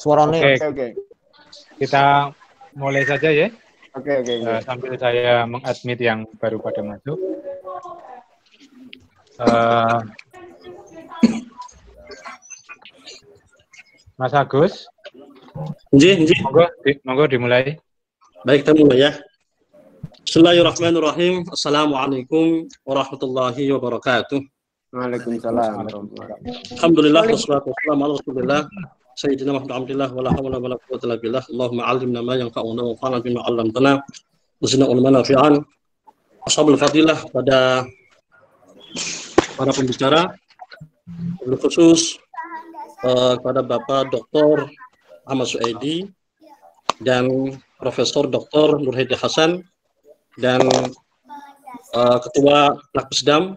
suaranya. Oke. Kita mulai saja ya. Oke. Sambil saya mengadmit yang baru pada masuk. Mas Agus. Monggo dimulai. Baik, kita mulai ya. Bismillahirrahmanirrahim. Assalamualaikum warahmatullahi wabarakatuh. Waalaikumsalam. Alhamdulillah wassalatu wassalamu ala Rasulillah Sayyidina Muhammad wala hawla wala quwwata illa billah. Allahumma 'allimna ma yanfa'una wa anfa'na bima 'allamtana wa zidna ilman nafi'an. Ashabul fadilah, pada para pembicara, wabil khusus kepada Bapak Dr. Ahmad Suaidi dan Profesor Dr. Nur Hadi Hasan dan Ketua Lakpesdam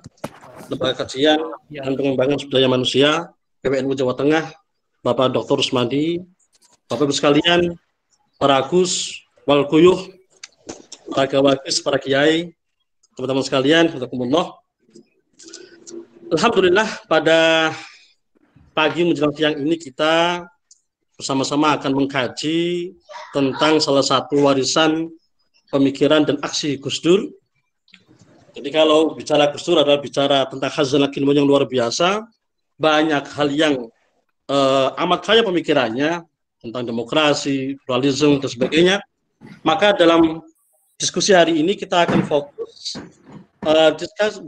Lembaga Kajian dan Pengembangan Sumber Daya Manusia PWNU Jawa Tengah, Bapak Dr. Rusmadi, Bapak Ibu sekalian, para Gus, wal Kuyuh, para Gawakis, para Kiai, teman-teman sekalian, alhamdulillah pada pagi menjelang siang ini kita bersama-sama akan mengkaji tentang salah satu warisan pemikiran dan aksi Gus Dur. Jadi kalau bicara Gus Dur adalah bicara tentang khazanah ilmu yang luar biasa, banyak hal yang amat kaya pemikirannya tentang demokrasi, pluralisme dan sebagainya. Maka dalam diskusi hari ini kita akan fokus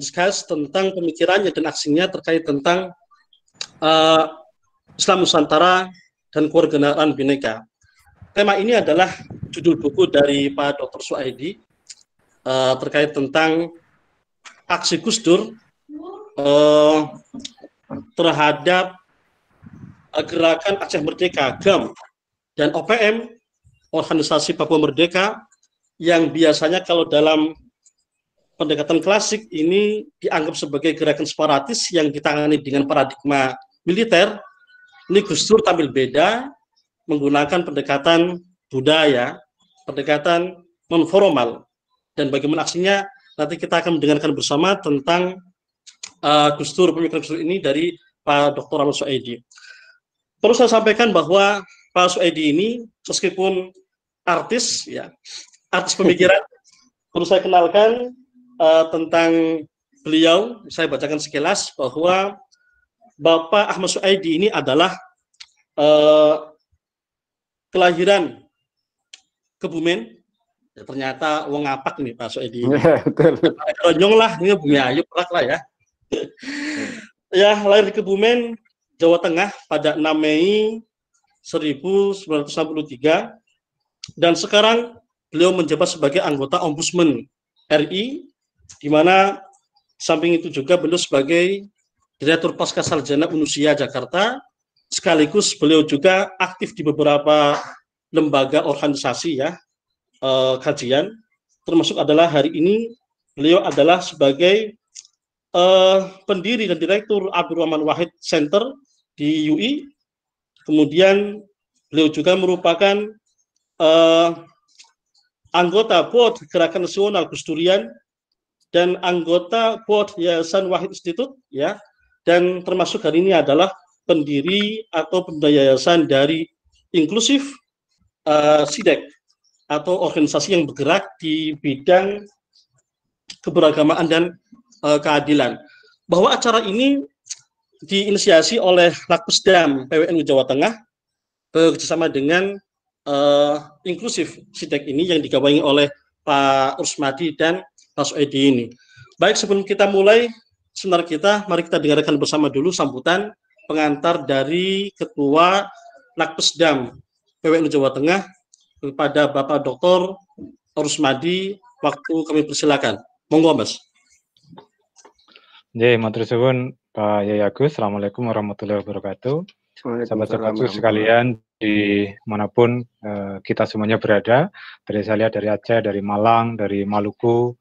discuss tentang pemikirannya dan aksinya terkait tentang Islam Nusantara dan Kewarganegaraan Bhinneka. Tema ini adalah judul buku dari Pak Dr. Suaidi terkait tentang aksi Gus Dur terhadap gerakan Aceh Merdeka, GAM, dan OPM, Organisasi Papua Merdeka, yang biasanya kalau dalam pendekatan klasik ini dianggap sebagai gerakan separatis yang ditangani dengan paradigma militer. Ini Gus Dur tampil beda, menggunakan pendekatan budaya, pendekatan non-formal, dan bagaimana aksinya nanti kita akan mendengarkan bersama tentang Gus Dur, pemikiran Gus Dur ini dari Pak Dr. Ahmad Suaidi. Perlu saya sampaikan bahwa Pak Suaidi ini meskipun artis, ya, artis pemikiran, perlu saya kenalkan tentang beliau. Saya bacakan sekilas bahwa Bapak Ahmad Suaidi ini adalah kelahiran Kebumen. Ya, ternyata wong ngapak nih Pak Suaidi. Ronyong lah, ini Bumi Ayu lah ya. Ya, lahir di Kebumen, Jawa Tengah pada 6 Mei 1963, dan sekarang beliau menjabat sebagai anggota Ombudsman RI, di mana samping itu juga beliau sebagai Direktur Pasca Sarjana Unusia Jakarta, sekaligus beliau juga aktif di beberapa lembaga organisasi ya, kajian, termasuk adalah hari ini beliau adalah sebagai pendiri dan Direktur Abdurrahman Wahid Center di UI. Kemudian beliau juga merupakan anggota Board Gerakan Nasional Gus Durian dan anggota Board Yayasan Wahid Institute ya, dan termasuk hari ini adalah pendiri atau yayasan dari Inklusif SIDEK atau organisasi yang bergerak di bidang keberagamaan dan keadilan. Bahwa acara ini diinisiasi oleh Lakpesdam PWNU Jawa Tengah bekerjasama dengan Inklusif SIDEK ini yang digawangi oleh Pak Rusmadi dan Pak Suaidi ini. Baik, sebelum kita mulai seminar kita, mari kita dengarkan bersama dulu sambutan pengantar dari Ketua Lakpesdam PWNU Jawa Tengah kepada Bapak Dr. Rusmadi. Waktu kami persilakan. Monggo, Mas. Matur suwun Pak Yai Agus. Assalamualaikum warahmatullahi wabarakatuh. Sahabat-sahabatku sekalian dimanapun kita semuanya berada, dari saya lihat dari Aceh, dari Malang, dari Maluku,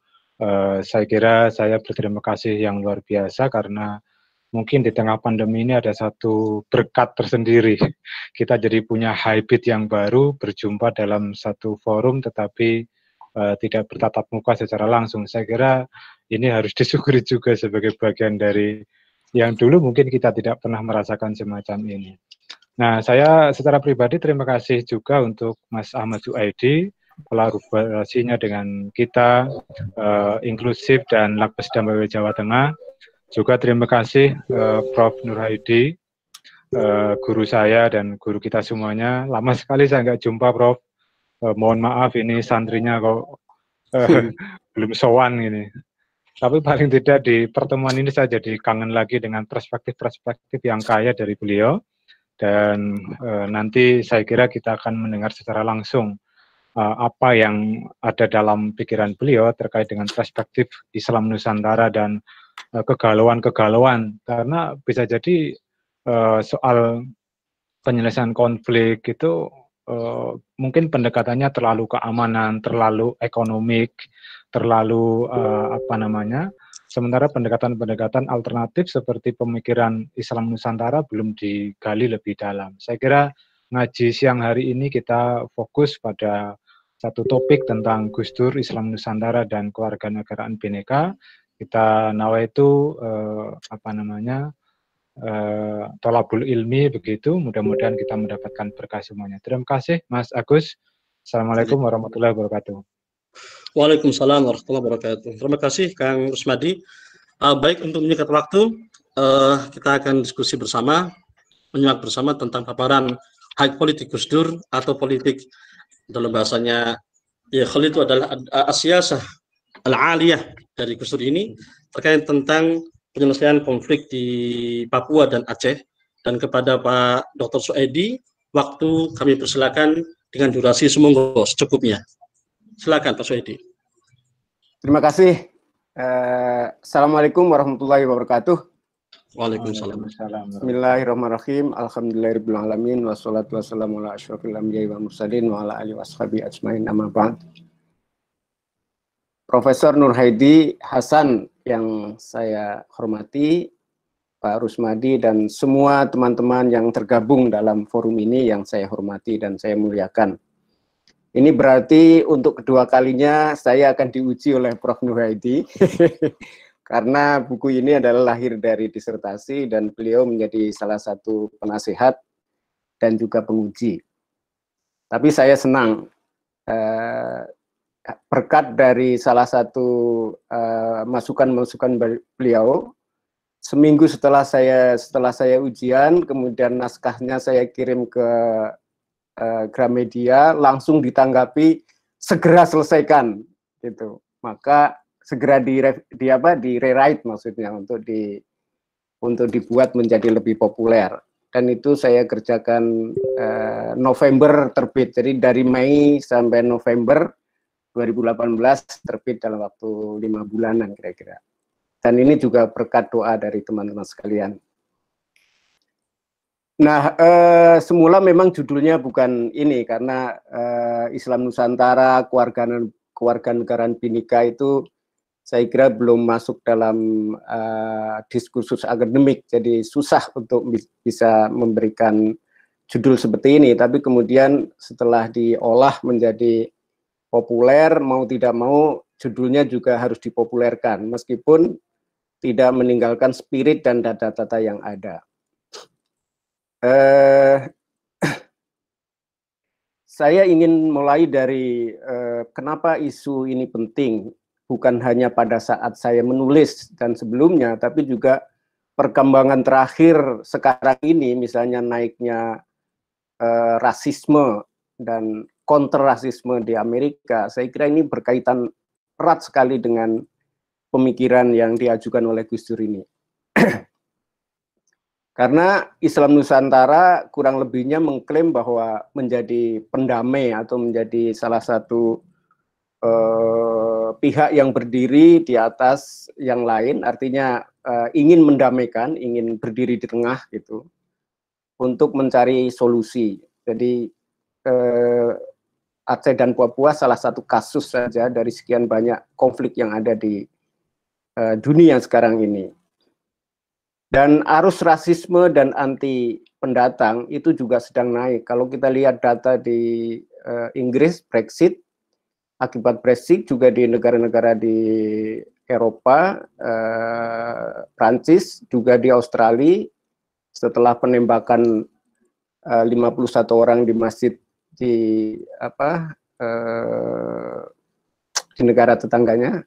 saya kira saya berterima kasih yang luar biasa karena mungkin di tengah pandemi ini ada satu berkat tersendiri. Kita jadi punya habit yang baru, berjumpa dalam satu forum tetapi tidak bertatap muka secara langsung. Saya kira ini harus disyukuri juga sebagai bagian dari yang dulu mungkin kita tidak pernah merasakan semacam ini. Nah, saya secara pribadi terima kasih juga untuk Mas Ahmad Zuaidi, kolaborasinya dengan kita, inklusif dan Lakbes Dambawe Jawa Tengah. Juga terima kasih Prof. Nurhaidi, guru saya dan guru kita semuanya. Lama sekali saya nggak jumpa, Prof. Mohon maaf ini santrinya kok belum sowan ini. Tapi paling tidak di pertemuan ini saya jadi kangen lagi dengan perspektif-perspektif yang kaya dari beliau. Dan nanti saya kira kita akan mendengar secara langsung apa yang ada dalam pikiran beliau terkait dengan perspektif Islam Nusantara dan kegalauan-kegalauan, karena bisa jadi soal penyelesaian konflik itu mungkin pendekatannya terlalu keamanan, terlalu ekonomik, terlalu sementara pendekatan-pendekatan alternatif seperti pemikiran Islam Nusantara belum digali lebih dalam. Saya kira ngaji siang hari ini kita fokus pada satu topik tentang Gus Dur, Islam Nusantara dan Kewarganegaraan Bhinneka. Kita nawaitu tolabul ilmi begitu. Mudah-mudahan kita mendapatkan berkah semuanya. Terima kasih Mas Agus. Assalamualaikum warahmatullahi wabarakatuh. Waalaikumsalam warahmatullahi wabarakatuh. Terima kasih Kang Rusmadi. Baik, untuk menyingkat waktu, kita akan diskusi bersama, menyimak bersama tentang paparan hak politik Gus Dur atau politik dalam bahasanya ya Khalid itu adalah as-siyasah al-aliyah dari Gus Dur ini terkait tentang penyelesaian konflik di Papua dan Aceh. Dan kepada Pak Dr. Zuaidi, waktu kami persilakan dengan durasi semonggo secukupnya. Silakan Pak Zuaidi. Terima kasih. Assalamualaikum warahmatullahi wabarakatuh. Waalaikumsalam. Bismillahirrahmanirrahim. Alhamdulillahirabbil alamin wassalatu wassalamu ala asyrofil anbiya'i wal mursalin wa ala alihi washabihi ajmain, amma ba'd. Profesor Nurhaidi Hasan yang saya hormati, Pak Rusmadi dan semua teman-teman yang tergabung dalam forum ini yang saya hormati dan saya muliakan. Ini berarti untuk kedua kalinya saya akan diuji oleh Prof. Nurhaidi karena buku ini adalah lahir dari disertasi dan beliau menjadi salah satu penasehat dan juga penguji. Tapi saya senang berkat dari salah satu masukan-masukan beliau. Seminggu setelah saya ujian, kemudian naskahnya saya kirim ke Gramedia, langsung ditanggapi segera selesaikan gitu. Maka segera di rewrite maksudnya untuk dibuat menjadi lebih populer. Dan itu saya kerjakan November terbit. Jadi dari Mei sampai November 2018 terbit dalam waktu 5 bulanan kira-kira. Dan ini juga berkat doa dari teman-teman sekalian. Nah, semula memang judulnya bukan ini karena Islam Nusantara, kewarganegaraan Bhinneka itu saya kira belum masuk dalam diskursus akademik, jadi susah untuk bisa memberikan judul seperti ini. Tapi kemudian setelah diolah menjadi populer, mau tidak mau judulnya juga harus dipopulerkan, meskipun tidak meninggalkan spirit dan data-data yang ada. Saya ingin mulai dari kenapa isu ini penting, bukan hanya pada saat saya menulis dan sebelumnya, tapi juga perkembangan terakhir sekarang ini, misalnya naiknya rasisme dan kontrarasisme di Amerika. Saya kira ini berkaitan erat sekali dengan pemikiran yang diajukan oleh Gus Dur ini. Karena Islam Nusantara kurang lebihnya mengklaim bahwa menjadi pendamai atau menjadi salah satu pihak yang berdiri di atas yang lain, artinya ingin mendamaikan, ingin berdiri di tengah gitu, untuk mencari solusi. Jadi Aceh dan Papua salah satu kasus saja dari sekian banyak konflik yang ada di dunia sekarang ini. Dan arus rasisme dan anti pendatang itu juga sedang naik. Kalau kita lihat data di Inggris, Brexit, akibat Brexit juga di negara-negara di Eropa, Prancis, juga di Australia, setelah penembakan 51 orang di masjid di di negara tetangganya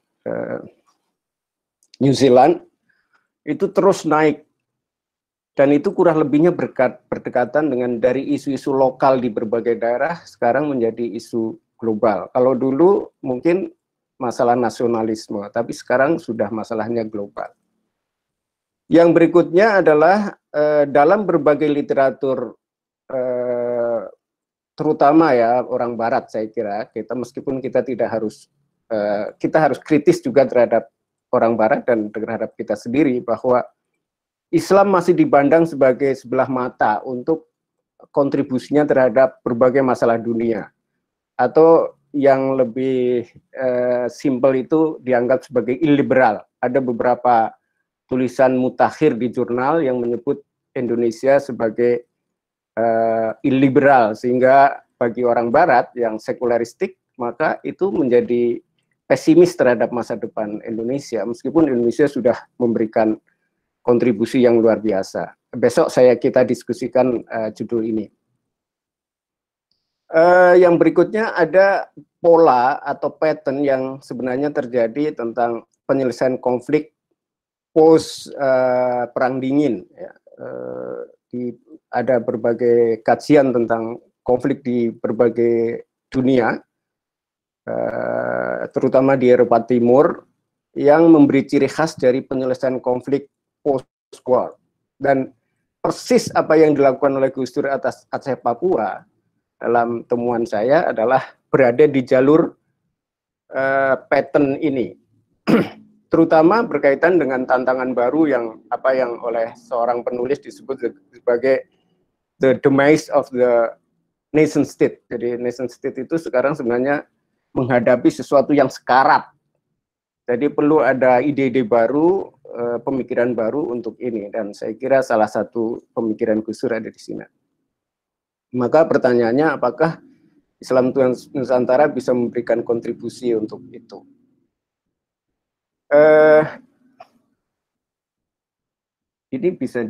New Zealand itu terus naik, dan itu kurang lebihnya berdekatan dengan dari isu-isu lokal di berbagai daerah sekarang menjadi isu global. Kalau dulu mungkin masalah nasionalisme, tapi sekarang sudah masalahnya global. Yang berikutnya adalah dalam berbagai literatur, terutama ya orang Barat, saya kira kita meskipun kita tidak harus kita harus kritis juga terhadap orang Barat dan terhadap kita sendiri, bahwa Islam masih dipandang sebagai sebelah mata untuk kontribusinya terhadap berbagai masalah dunia, atau yang lebih simpel itu dianggap sebagai illiberal. Ada beberapa tulisan mutakhir di jurnal yang menyebut Indonesia sebagai illiberal, sehingga bagi orang Barat yang sekuleristik maka itu menjadi pesimis terhadap masa depan Indonesia, meskipun Indonesia sudah memberikan kontribusi yang luar biasa. Besok kita diskusikan judul ini. Yang berikutnya ada pola atau pattern yang sebenarnya terjadi tentang penyelesaian konflik post Perang Dingin. Ya. Ada berbagai kajian tentang konflik di berbagai dunia, terutama di Eropa Timur, yang memberi ciri khas dari penyelesaian konflik post-war. Dan persis apa yang dilakukan oleh Gus Dur atas Aceh Papua dalam temuan saya adalah berada di jalur pattern ini. Terutama berkaitan dengan tantangan baru yang oleh seorang penulis disebut sebagai the demise of the nation state. Jadi nation state itu sekarang sebenarnya menghadapi sesuatu yang sekarat. Jadi perlu ada ide-ide baru, pemikiran baru untuk ini, dan saya kira salah satu pemikiran Gus Dur ada di sini. Maka pertanyaannya, apakah Islam Nusantara bisa memberikan kontribusi untuk itu? Ini bisa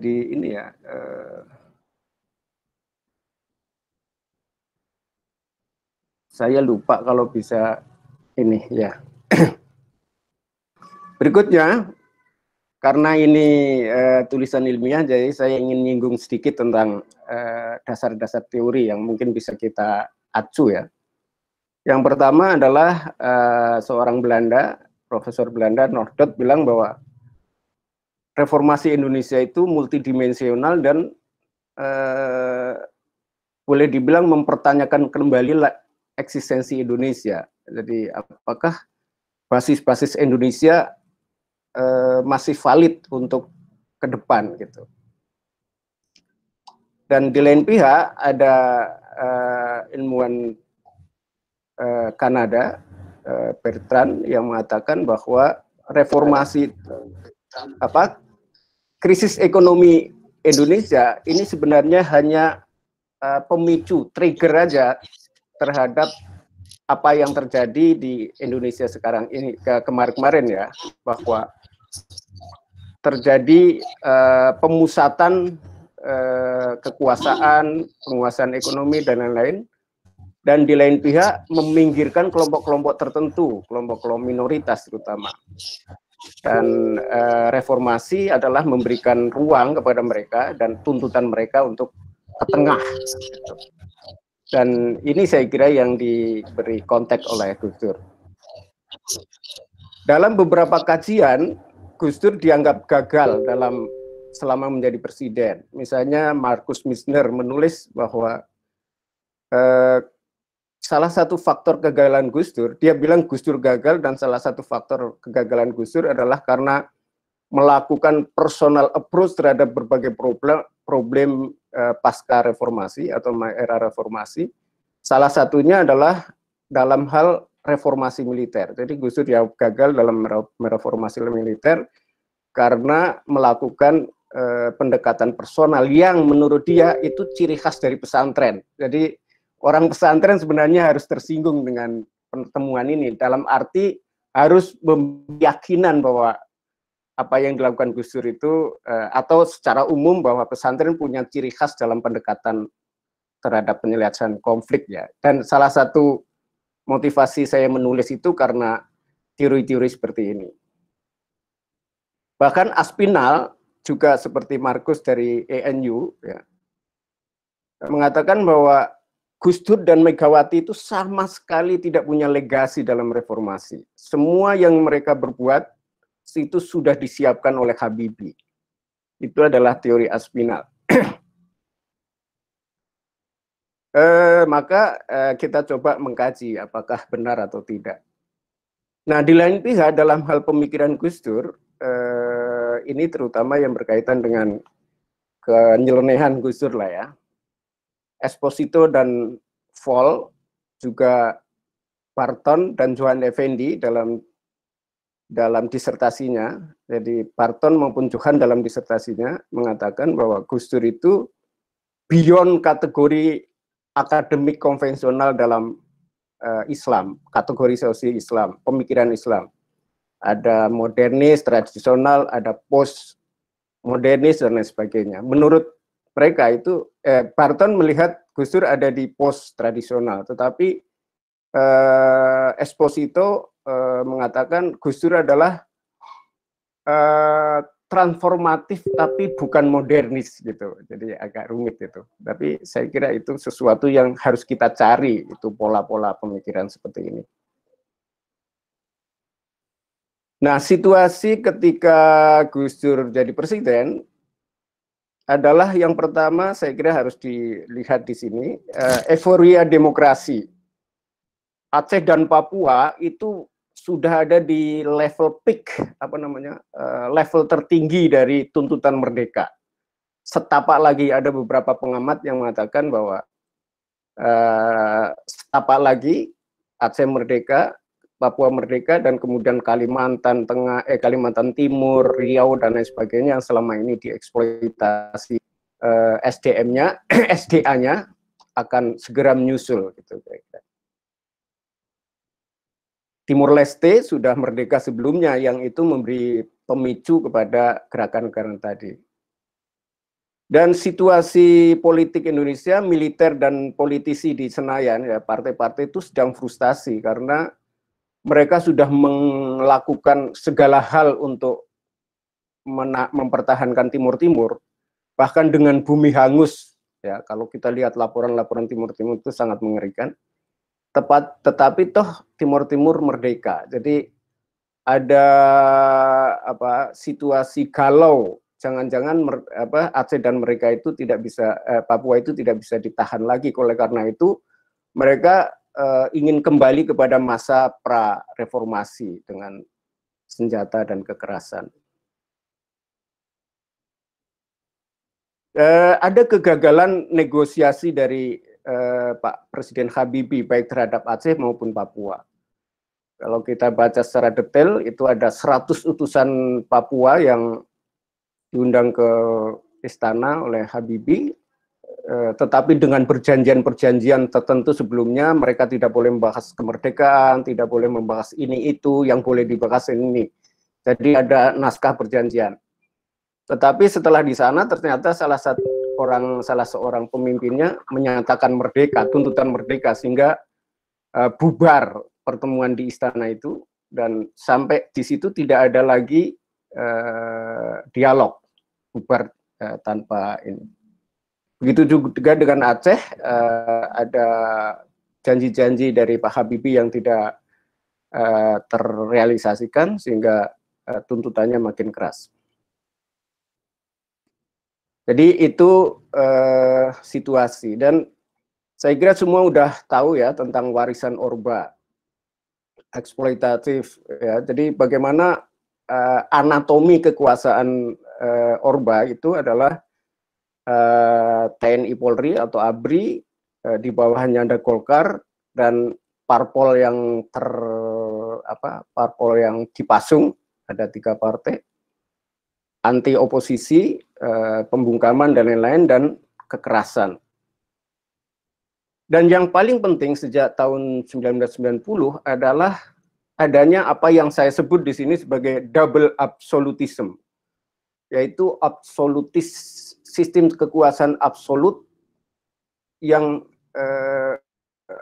saya lupa kalau bisa ini ya. Berikutnya, karena ini tulisan ilmiah, jadi saya ingin nyinggung sedikit tentang dasar-dasar teori yang mungkin bisa kita acu ya. Yang pertama adalah seorang Belanda, Profesor Belanda Nordot bilang bahwa reformasi Indonesia itu multidimensional dan boleh dibilang mempertanyakan kembali eksistensi Indonesia. Jadi apakah basis-basis Indonesia masih valid untuk ke depan gitu. Dan di lain pihak ada ilmuwan Kanada, Bertrand, yang mengatakan bahwa reformasi krisis ekonomi Indonesia ini sebenarnya hanya pemicu, trigger aja terhadap apa yang terjadi di Indonesia sekarang ini, kemarin-kemarin ya, bahwa terjadi pemusatan kekuasaan, penguasaan ekonomi dan lain-lain, dan di lain pihak meminggirkan kelompok-kelompok tertentu, kelompok-kelompok minoritas terutama. Dan reformasi adalah memberikan ruang kepada mereka dan tuntutan mereka untuk ke tengah. Dan ini saya kira yang diberi konteks oleh Gus Dur. Dalam beberapa kajian, Gus Dur dianggap gagal selama menjadi presiden. Misalnya Markus Misner menulis bahwa salah satu faktor kegagalan Gus Dur, dia bilang Gus Dur gagal, dan salah satu faktor kegagalan Gus Dur adalah karena melakukan personal approach terhadap berbagai problem pasca reformasi atau era reformasi. Salah satunya adalah dalam hal reformasi militer. Jadi Gus Dur ya gagal dalam mereformasi militer karena melakukan pendekatan personal yang menurut dia itu ciri khas dari pesantren. Jadi orang pesantren sebenarnya harus tersinggung dengan pertemuan ini, dalam arti harus keyakinan bahwa apa yang dilakukan Gus Dur itu, atau secara umum bahwa pesantren punya ciri khas dalam pendekatan terhadap penyelesaian konflik ya. Dan salah satu motivasi saya menulis itu karena teori-teori seperti ini. Bahkan Aspinall juga seperti Markus dari ENU ya, mengatakan bahwa Gus Dur dan Megawati itu sama sekali tidak punya legasi dalam reformasi. Semua yang mereka berbuat itu sudah disiapkan oleh Habibie. Itu adalah teori Aspinall. Maka kita coba mengkaji apakah benar atau tidak. Nah, di lain pihak dalam hal pemikiran Gus Dur, ini terutama yang berkaitan dengan kenyelenehan Gus Dur lah ya. Esposito dan Vol, juga Parton dan Johan Effendi dalam disertasinya, jadi Parton maupun Johan dalam disertasinya mengatakan bahwa Gus Dur itu beyond kategori akademik konvensional dalam Islam, kategorisasi Islam, pemikiran Islam. Ada modernis, tradisional, ada post modernis dan lain sebagainya. Menurut mereka itu, Parton melihat Gus Dur ada di post tradisional, tetapi Esposito mengatakan Gus Dur adalah transformatif tapi bukan modernis gitu, jadi agak rumit itu. Tapi saya kira itu sesuatu yang harus kita cari, itu pola-pola pemikiran seperti ini. Nah, situasi ketika Gus Dur jadi presiden adalah yang pertama saya kira harus dilihat di sini, euforia demokrasi. Aceh dan Papua itu sudah ada di level peak, level tertinggi dari tuntutan merdeka. Setapak lagi, ada beberapa pengamat yang mengatakan bahwa setapak lagi Aceh merdeka, Papua merdeka, dan kemudian Kalimantan Tengah, Kalimantan Timur, Riau dan lain sebagainya yang selama ini dieksploitasi SDM-nya, SDA-nya akan segera menyusul gitu kira-kira. Timur Leste sudah merdeka sebelumnya, yang itu memberi pemicu kepada gerakan-gerakan tadi. Dan situasi politik Indonesia, militer dan politisi di Senayan, ya partai-partai itu sedang frustasi karena mereka sudah melakukan segala hal untuk mempertahankan Timur-Timur, bahkan dengan bumi hangus. Ya, kalau kita lihat laporan-laporan Timur-Timur itu sangat mengerikan. Tetapi toh Timur-Timur merdeka. Jadi ada situasi galau, jangan-jangan Aceh dan mereka itu tidak bisa, Papua itu tidak bisa ditahan lagi. Oleh karena itu mereka ingin kembali kepada masa pra-reformasi dengan senjata dan kekerasan. Ada kegagalan negosiasi dari Pak Presiden Habibie baik terhadap Aceh maupun Papua. Kalau kita baca secara detail, itu ada 100 utusan Papua yang diundang ke istana oleh Habibie, tetapi dengan perjanjian-perjanjian tertentu sebelumnya. Mereka tidak boleh membahas kemerdekaan, tidak boleh membahas ini itu, yang boleh dibahas ini. Jadi ada naskah perjanjian. Tetapi setelah di sana ternyata salah seorang pemimpinnya menyatakan merdeka, tuntutan merdeka, sehingga bubar pertemuan di istana itu, dan sampai di situ tidak ada lagi dialog, bubar tanpa ini. Begitu juga dengan Aceh, ada janji-janji dari Pak Habibie yang tidak terrealisasikan, sehingga tuntutannya makin keras. Jadi itu situasi, dan saya kira semua udah tahu ya tentang warisan Orba, eksploitatif ya. Jadi bagaimana anatomi kekuasaan Orba itu adalah TNI Polri atau ABRI, di bawahnya ada Golkar, dan parpol yang parpol yang dipasung, ada 3 partai, anti oposisi, pembungkaman dan lain-lain, dan kekerasan. Dan yang paling penting sejak tahun 1990 adalah adanya apa yang saya sebut di sini sebagai double absolutism, yaitu absolutis, sistem kekuasaan absolut yang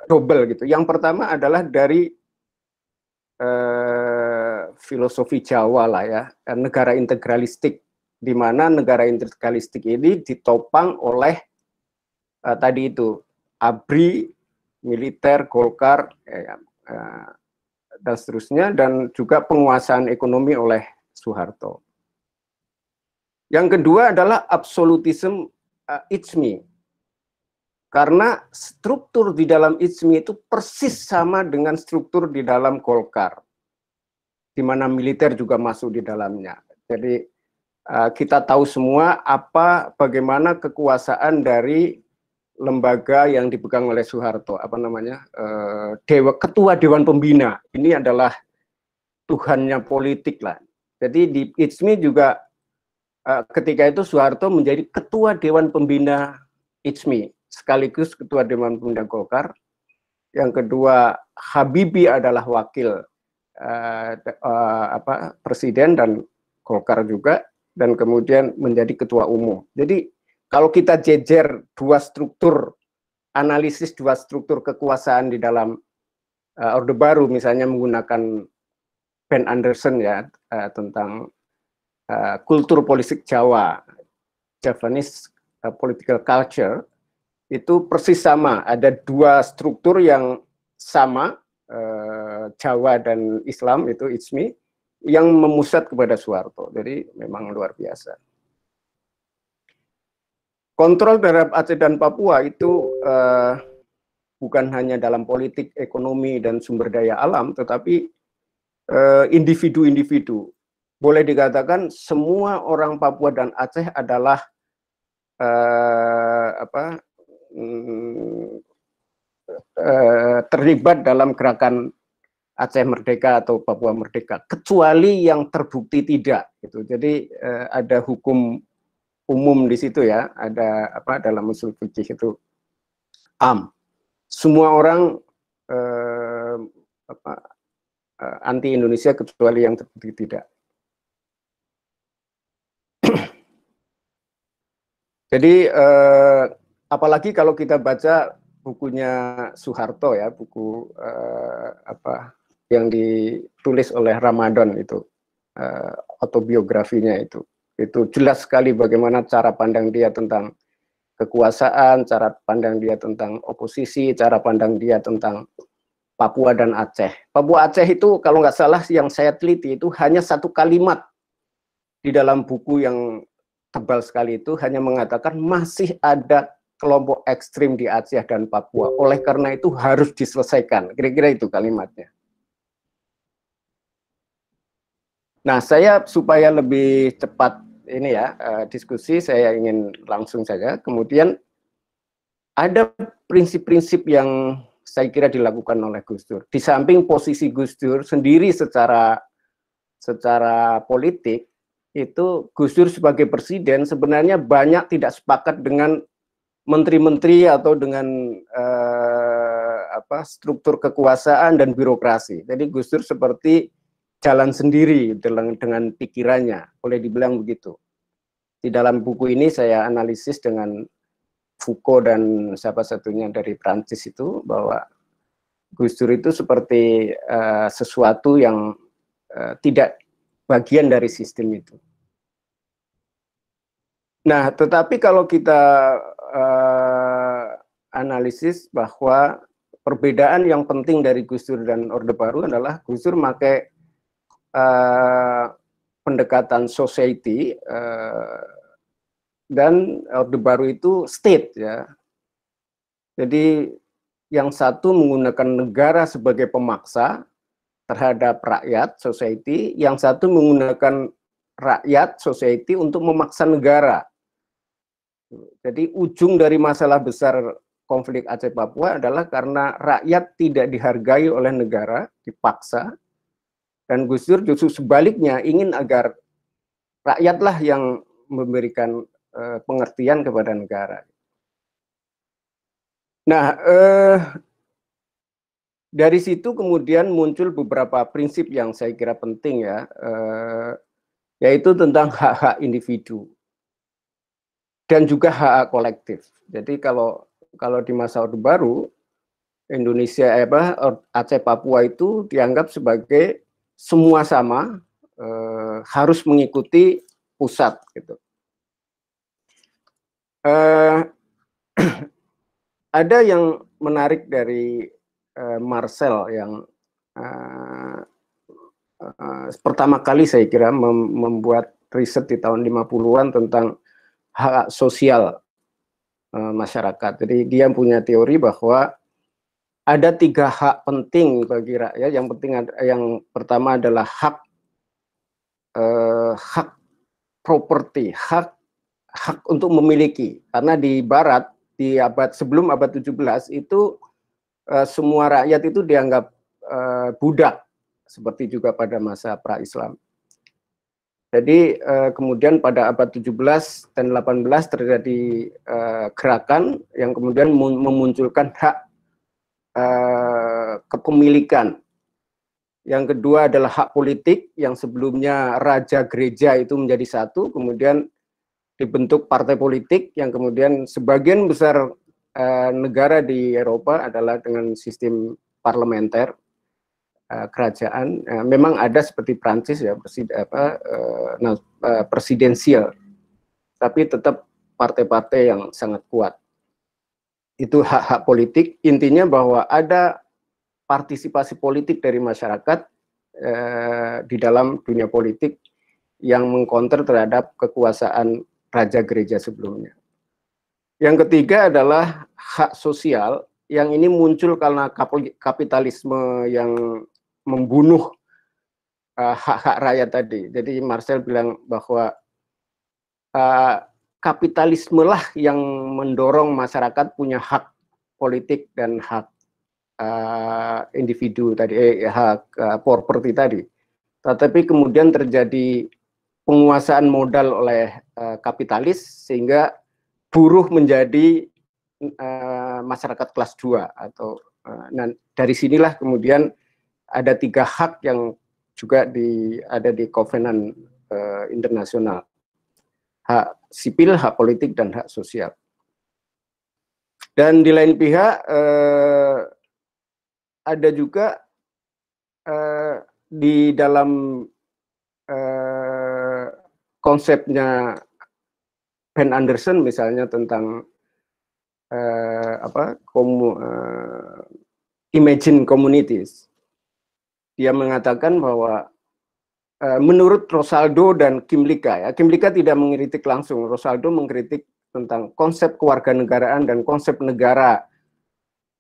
double gitu. Yang pertama adalah dari filosofi Jawa lah ya, negara integralistik, di mana negara integralistik ini ditopang oleh tadi itu ABRI, militer, Golkar, dan seterusnya, dan juga penguasaan ekonomi oleh Soeharto. Yang kedua adalah absolutism Ijmi, karena struktur di dalam Ijmi itu persis sama dengan struktur di dalam Golkar, di mana militer juga masuk di dalamnya. Jadi kita tahu semua bagaimana kekuasaan dari lembaga yang dipegang oleh Soeharto, ketua Dewan Pembina. Ini adalah Tuhannya politik lah. Jadi di Ijmi juga ketika itu Soeharto menjadi ketua Dewan Pembina Ijmi, sekaligus ketua Dewan Pembina Golkar. Yang kedua, Habibie adalah wakil presiden dan Golkar juga, dan kemudian menjadi ketua umum. Jadi kalau kita jejer analisis dua struktur kekuasaan di dalam Orde Baru, misalnya menggunakan Ben Anderson ya, tentang kultur politik Jawa, Javanese political culture, itu persis sama. Ada dua struktur yang sama, Jawa dan Islam, itu Ijmi, yang memusat kepada Soeharto. Jadi memang luar biasa. Kontrol terhadap Aceh dan Papua itu bukan hanya dalam politik, ekonomi, dan sumber daya alam, tetapi individu-individu. Boleh dikatakan semua orang Papua dan Aceh adalah terlibat dalam gerakan Aceh Merdeka atau Papua Merdeka, kecuali yang terbukti tidak. Gitu. Jadi ada hukum umum di situ ya, ada dalam usul fikih itu am. Semua orang anti Indonesia kecuali yang terbukti tidak. Jadi apalagi kalau kita baca bukunya Soeharto ya, buku yang ditulis oleh Ramadan itu, autobiografinya itu jelas sekali bagaimana cara pandang dia tentang kekuasaan, cara pandang dia tentang oposisi, cara pandang dia tentang Papua dan Aceh. Papua Aceh itu kalau nggak salah yang saya teliti itu hanya satu kalimat di dalam buku yang tebal sekali itu, hanya mengatakan masih ada kelompok ekstrim di Aceh dan Papua. Oleh karena itu harus diselesaikan. Kira-kira itu kalimatnya. Nah, saya supaya lebih cepat ini ya diskusi, saya ingin langsung saja. Kemudian ada prinsip-prinsip yang saya kira dilakukan oleh Gus Dur. Di samping posisi Gus Dur sendiri secara politik, itu Gus Dur sebagai presiden sebenarnya banyak tidak sepakat dengan menteri-menteri atau dengan struktur kekuasaan dan birokrasi. Jadi Gus Dur seperti jalan sendiri dengan pikirannya, boleh dibilang begitu. Di dalam buku ini saya analisis dengan Foucault dan siapa satunya dari Prancis itu, bahwa Gus Dur itu seperti sesuatu yang tidak bagian dari sistem itu. Nah, tetapi kalau kita analisis bahwa perbedaan yang penting dari Gus Dur dan Orde Baru adalah Gus Dur pakai pendekatan society dan Orde Baru itu state ya. Jadi yang satu menggunakan negara sebagai pemaksa terhadap rakyat society, yang satu menggunakan rakyat society untuk memaksa negara. Jadi ujung dari masalah besar konflik Aceh Papua adalah karena rakyat tidak dihargai oleh negara, dipaksa. Dan Gus Dur justru sebaliknya ingin agar rakyatlah yang memberikan pengertian kepada negara. Nah, dari situ kemudian muncul beberapa prinsip yang saya kira penting ya, yaitu tentang hak-hak individu dan juga hak-hak kolektif. Jadi kalau kalau di masa Orde Baru Indonesia Aceh Papua itu dianggap sebagai semua sama, harus mengikuti pusat gitu. Ada yang menarik dari Marcel yang pertama kali saya kira membuat riset di tahun 50-an tentang hak sosial masyarakat. Jadi dia punya teori bahwa ada 3 hak penting bagi rakyat. Yang pertama adalah hak properti, hak untuk memiliki. Karena di Barat di sebelum abad 17 itu semua rakyat itu dianggap budak, seperti juga pada masa pra-Islam. Jadi kemudian pada abad 17 dan 18 terjadi gerakan yang kemudian memunculkan hak kepemilikan. Yang kedua adalah hak politik, yang sebelumnya raja gereja itu menjadi satu, kemudian dibentuk partai politik, yang kemudian sebagian besar negara di Eropa adalah dengan sistem parlementer, kerajaan. Memang ada seperti Prancis ya, presidensial, tapi tetap partai-partai yang sangat kuat. Itu hak-hak politik. Intinya bahwa ada partisipasi politik dari masyarakat di dalam dunia politik yang mengkonter terhadap kekuasaan raja gereja sebelumnya. Yang ketiga adalah hak sosial, yang ini muncul karena kapitalisme yang membunuh hak-hak rakyat tadi. Jadi Marcel bilang bahwa kapitalisme lah yang mendorong masyarakat punya hak politik dan hak individu tadi, hak properti tadi. Tetapi kemudian terjadi penguasaan modal oleh kapitalis sehingga buruh menjadi masyarakat kelas 2 atau dari sinilah kemudian ada 3 hak yang juga ada di Covenant internasional. Hak sipil, hak politik, dan hak sosial. Dan di lain pihak ada juga di dalam konsepnya Ben Anderson misalnya tentang imagine communities. Dia mengatakan bahwa menurut Rosaldo dan Kymlicka, ya, Kymlicka tidak mengkritik langsung, Rosaldo mengkritik tentang konsep kewarganegaraan dan konsep negara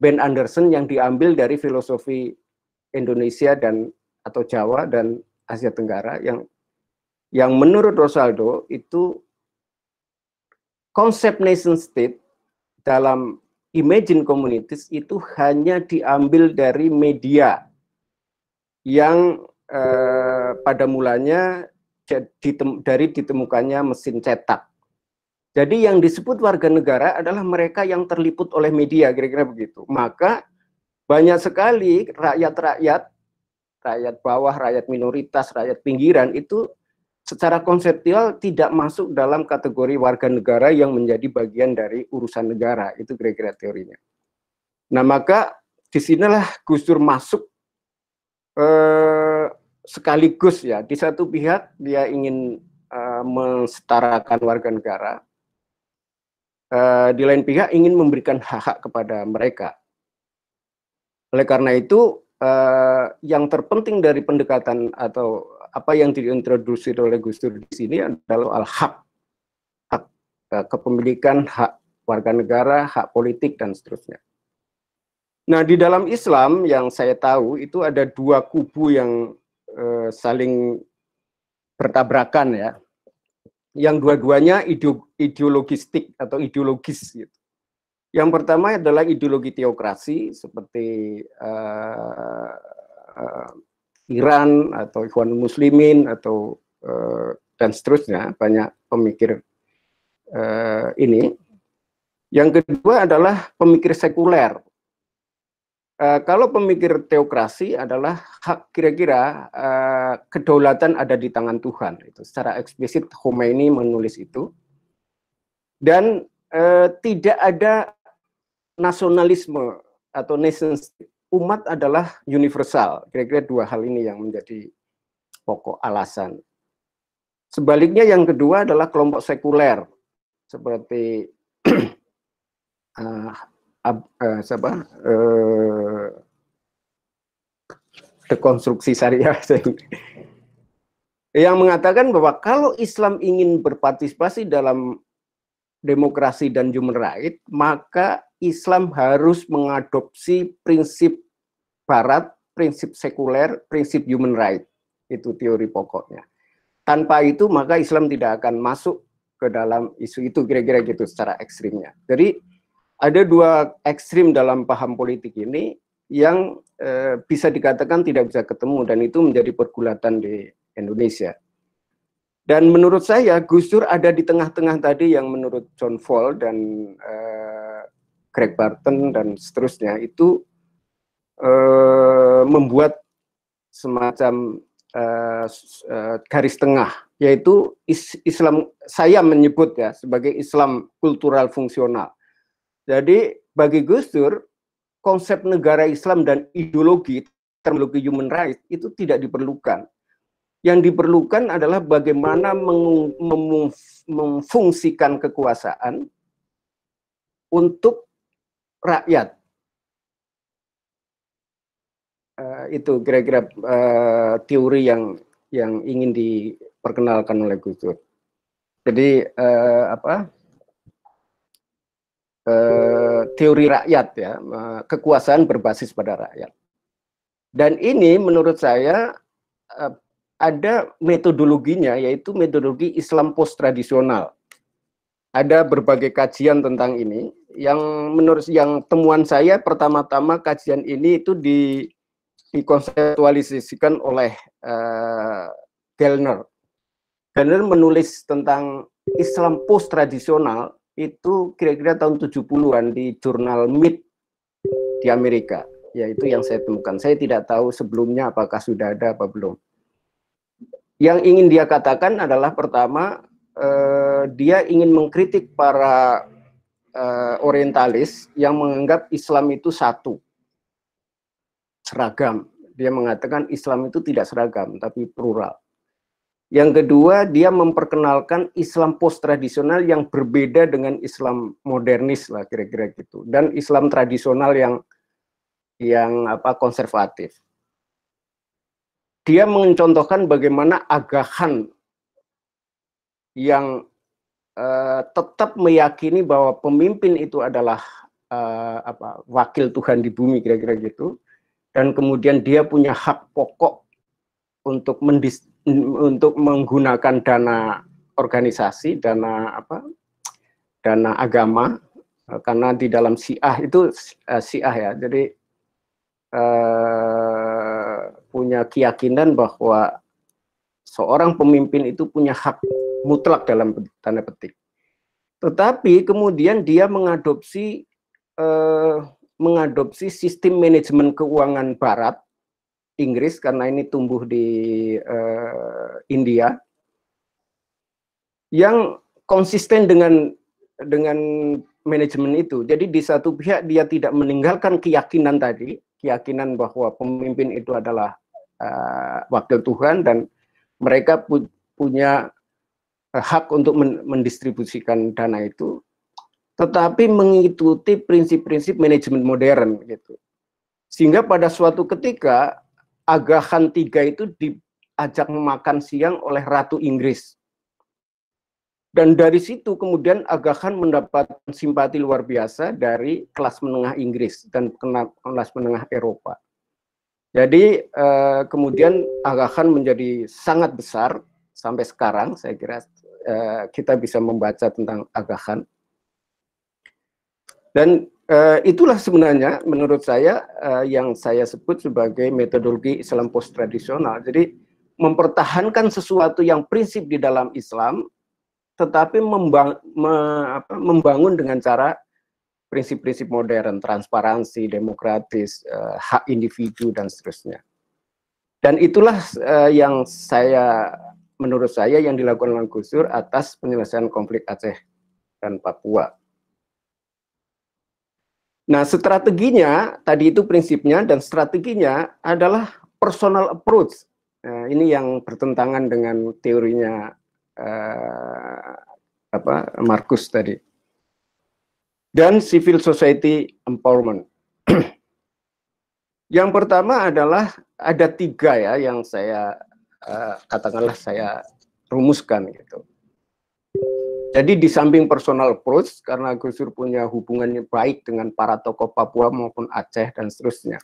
Ben Anderson yang diambil dari filosofi Indonesia atau Jawa dan Asia Tenggara yang menurut Rosaldo itu konsep nation state dalam imagine communities itu hanya diambil dari media yang pada mulanya dari ditemukannya mesin cetak. Jadi yang disebut warga negara adalah mereka yang terliput oleh media, kira-kira begitu. Maka banyak sekali rakyat bawah, rakyat minoritas, rakyat pinggiran itu secara konseptual tidak masuk dalam kategori warga negara yang menjadi bagian dari urusan negara. Itu kira-kira teorinya. Nah maka disinilah Gus Dur masuk sekaligus ya, di satu pihak dia ingin mensetarakan warga negara, di lain pihak ingin memberikan hak-hak kepada mereka. Oleh karena itu yang terpenting dari pendekatan atau apa yang diintroduksi oleh Gus Dur di sini adalah hak kepemilikan, hak warga negara, hak politik, dan seterusnya. Nah, di dalam Islam yang saya tahu itu ada 2 kubu yang saling bertabrakan ya. Yang dua-duanya ideologistik atau ideologis gitu. Yang pertama adalah ideologi teokrasi seperti Iran atau Ikhwanul Muslimin atau dan seterusnya, banyak pemikir ini. Yang kedua adalah pemikir sekuler. Kalau pemikir teokrasi adalah hak kira-kira kedaulatan ada di tangan Tuhan. Itu secara eksplisit Khomeini menulis itu. Dan tidak ada nasionalisme atau nation state, umat adalah universal. Kira-kira dua hal ini yang menjadi pokok alasan. Sebaliknya yang kedua adalah kelompok sekuler seperti dekonstruksi syariah yang mengatakan bahwa kalau Islam ingin berpartisipasi dalam demokrasi dan human right, maka Islam harus mengadopsi prinsip Barat, prinsip sekuler, prinsip human right. Itu teori pokoknya. Tanpa itu maka Islam tidak akan masuk ke dalam isu itu, kira-kira gitu secara ekstrimnya. Jadi ada dua ekstrim dalam paham politik ini yang bisa dikatakan tidak bisa ketemu, dan itu menjadi pergulatan di Indonesia. Dan menurut saya Gus Dur ada di tengah-tengah tadi yang menurut John Fall dan Greg Barton dan seterusnya itu membuat semacam garis tengah, yaitu Islam, saya menyebut ya sebagai Islam kultural fungsional. Jadi bagi Gus Dur konsep negara Islam dan ideologi human rights itu tidak diperlukan. Yang diperlukan adalah bagaimana memfungsikan kekuasaan untuk rakyat. Itu kira-kira teori yang ingin diperkenalkan oleh Gus Dur. Jadi teori rakyat ya, kekuasaan berbasis pada rakyat. Dan ini menurut saya ada metodologinya, yaitu metodologi Islam post tradisional. Ada berbagai kajian tentang ini. Yang temuan saya pertama-tama kajian ini itu dikonseptualisasikan oleh Gellner. Gellner menulis tentang Islam post tradisional itu kira-kira tahun 70-an di jurnal MIT di Amerika. Yaitu yang saya temukan. Saya tidak tahu sebelumnya apakah sudah ada apa belum. Yang ingin dia katakan adalah pertama, dia ingin mengkritik para orientalis yang menganggap Islam itu satu, seragam. Dia mengatakan Islam itu tidak seragam, tapi plural. Yang kedua, dia memperkenalkan Islam post tradisional yang berbeda dengan Islam modernis lah kira-kira gitu, dan Islam tradisional yang konservatif. Dia mencontohkan bagaimana agahan yang tetap meyakini bahwa pemimpin itu adalah wakil Tuhan di bumi, kira-kira gitu, dan kemudian dia punya hak pokok untuk menggunakan dana organisasi, dana agama, karena di dalam Syiah itu Syiah ya, jadi punya keyakinan bahwa seorang pemimpin itu punya hak mutlak dalam tanda petik. Tetapi kemudian dia mengadopsi sistem manajemen keuangan Barat, Inggris, karena ini tumbuh di India, yang konsisten dengan manajemen itu. Jadi di satu pihak dia tidak meninggalkan keyakinan tadi, keyakinan bahwa pemimpin itu adalah wakil Tuhan dan mereka punya hak untuk mendistribusikan dana itu, tetapi mengikuti prinsip-prinsip manajemen modern gitu. Sehingga pada suatu ketika Aga Khan III itu diajak makan siang oleh Ratu Inggris. Dan dari situ kemudian Aga Khan mendapatkan simpati luar biasa dari kelas menengah Inggris dan kelas menengah Eropa. Jadi kemudian Aga Khan menjadi sangat besar sampai sekarang. Saya kira kita bisa membaca tentang Aga Khan. Dan itulah sebenarnya menurut saya yang saya sebut sebagai metodologi Islam post tradisional. Jadi mempertahankan sesuatu yang prinsip di dalam Islam, tetapi membangun dengan cara prinsip-prinsip modern, transparansi, demokratis, hak individu, dan seterusnya. Dan itulah yang menurut saya yang dilakukan oleh Gus Dur atas penyelesaian konflik Aceh dan Papua. Nah, strateginya tadi itu prinsipnya, dan strateginya adalah personal approach. Nah, ini yang bertentangan dengan teorinya Marcus tadi. Dan civil society empowerment. Yang pertama adalah ada 3 ya yang saya katakanlah saya rumuskan gitu. Jadi di samping personal approach, karena Gus Dur punya hubungannya baik dengan para tokoh Papua maupun Aceh dan seterusnya.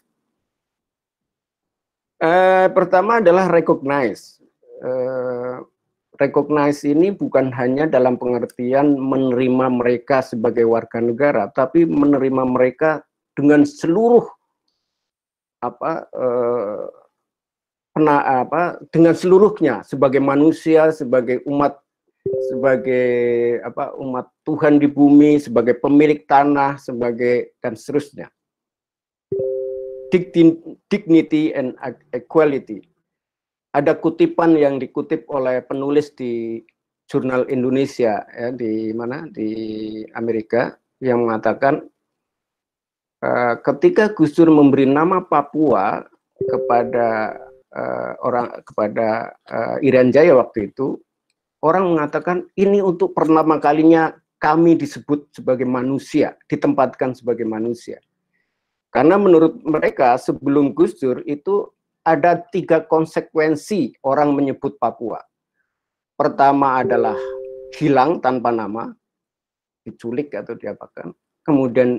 Pertama adalah recognize. Recognize ini bukan hanya dalam pengertian menerima mereka sebagai warga negara, tapi menerima mereka dengan seluruh dengan seluruhnya sebagai manusia, sebagai umat, sebagai umat Tuhan di bumi, sebagai pemilik tanah, sebagai dan seterusnya. Dignity and equality. Ada kutipan yang dikutip oleh penulis di Jurnal Indonesia ya, di Amerika, yang mengatakan ketika Gus Dur memberi nama Papua kepada Irian Jaya waktu itu, orang mengatakan ini untuk pertama kalinya kami disebut sebagai manusia, ditempatkan sebagai manusia. Karena menurut mereka sebelum Gus Dur itu ada 3 konsekuensi orang menyebut Papua. Pertama adalah hilang tanpa nama, diculik atau diapakan. Kemudian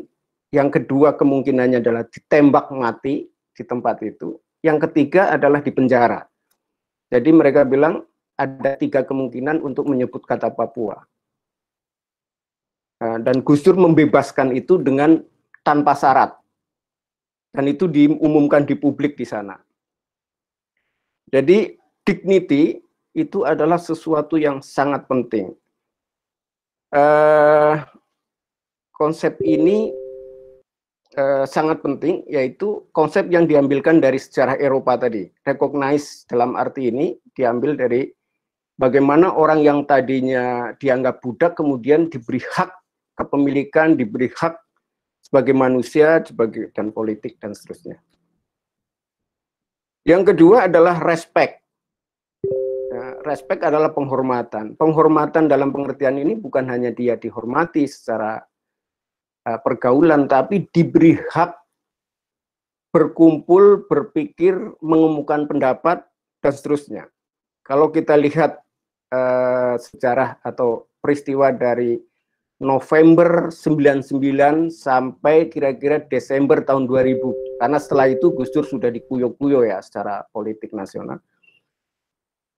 yang kedua kemungkinannya adalah ditembak mati di tempat itu. Yang ketiga adalah dipenjara. Jadi mereka bilang ada 3 kemungkinan untuk menyebut kata Papua. Dan Gus Dur membebaskan itu dengan tanpa syarat. Dan itu diumumkan di publik di sana. Jadi dignity itu adalah sesuatu yang sangat penting. Konsep ini sangat penting, yaitu konsep yang diambilkan dari sejarah Eropa tadi. Recognize dalam arti ini diambil dari bagaimana orang yang tadinya dianggap budak kemudian diberi hak kepemilikan, diberi hak sebagai manusia, sebagai dan politik dan seterusnya. Yang kedua adalah respect. Respect adalah penghormatan. Penghormatan dalam pengertian ini bukan hanya dia dihormati secara pergaulan, tapi diberi hak berkumpul, berpikir, mengemukakan pendapat, dan seterusnya. Kalau kita lihat sejarah atau peristiwa dari November 99 sampai kira-kira Desember tahun 2000, karena setelah itu Gus Dur sudah dikuyok-kuyok ya secara politik nasional.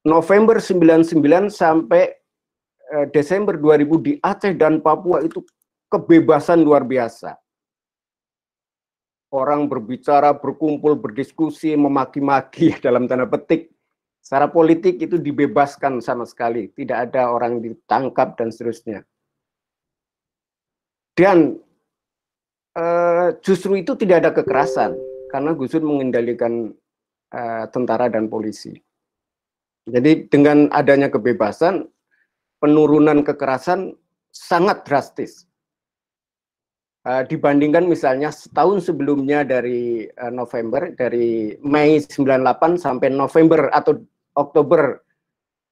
November 99 sampai Desember 2000 di Aceh dan Papua itu kebebasan luar biasa. Orang berbicara, berkumpul, berdiskusi, memaki-maki dalam tanda petik. Secara politik itu dibebaskan sama sekali. Tidak ada orang ditangkap dan seterusnya. Dan justru itu tidak ada kekerasan. Karena Gus Dur mengendalikan tentara dan polisi. Jadi dengan adanya kebebasan, penurunan kekerasan sangat drastis. Dibandingkan misalnya setahun sebelumnya dari November, dari Mei 98 sampai November atau Oktober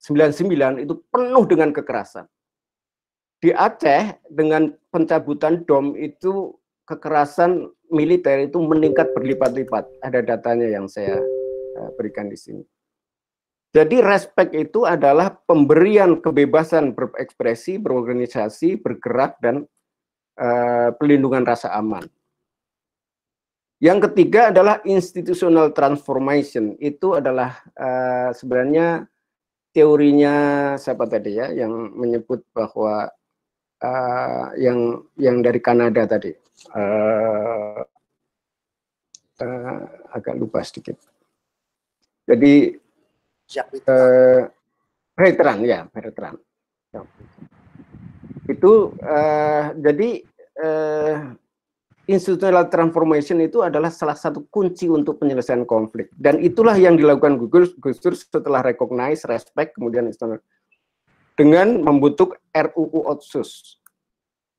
99 itu penuh dengan kekerasan. Di Aceh dengan pencabutan DOM itu kekerasan militer itu meningkat berlipat-lipat. Ada datanya yang saya berikan di sini. Jadi respect itu adalah pemberian kebebasan berekspresi, berorganisasi, bergerak, dan pelindungan rasa aman. Yang ketiga adalah institutional transformation. Itu adalah sebenarnya teorinya siapa tadi ya, yang menyebut bahwa yang dari Kanada tadi. Agak lupa sedikit. Jadi Bertrand ya, Bertrand. Itu jadi institutional transformation itu adalah salah satu kunci untuk penyelesaian konflik, dan itulah yang dilakukan Gus Dur setelah recognize, respect, kemudian dengan membentuk RUU Otsus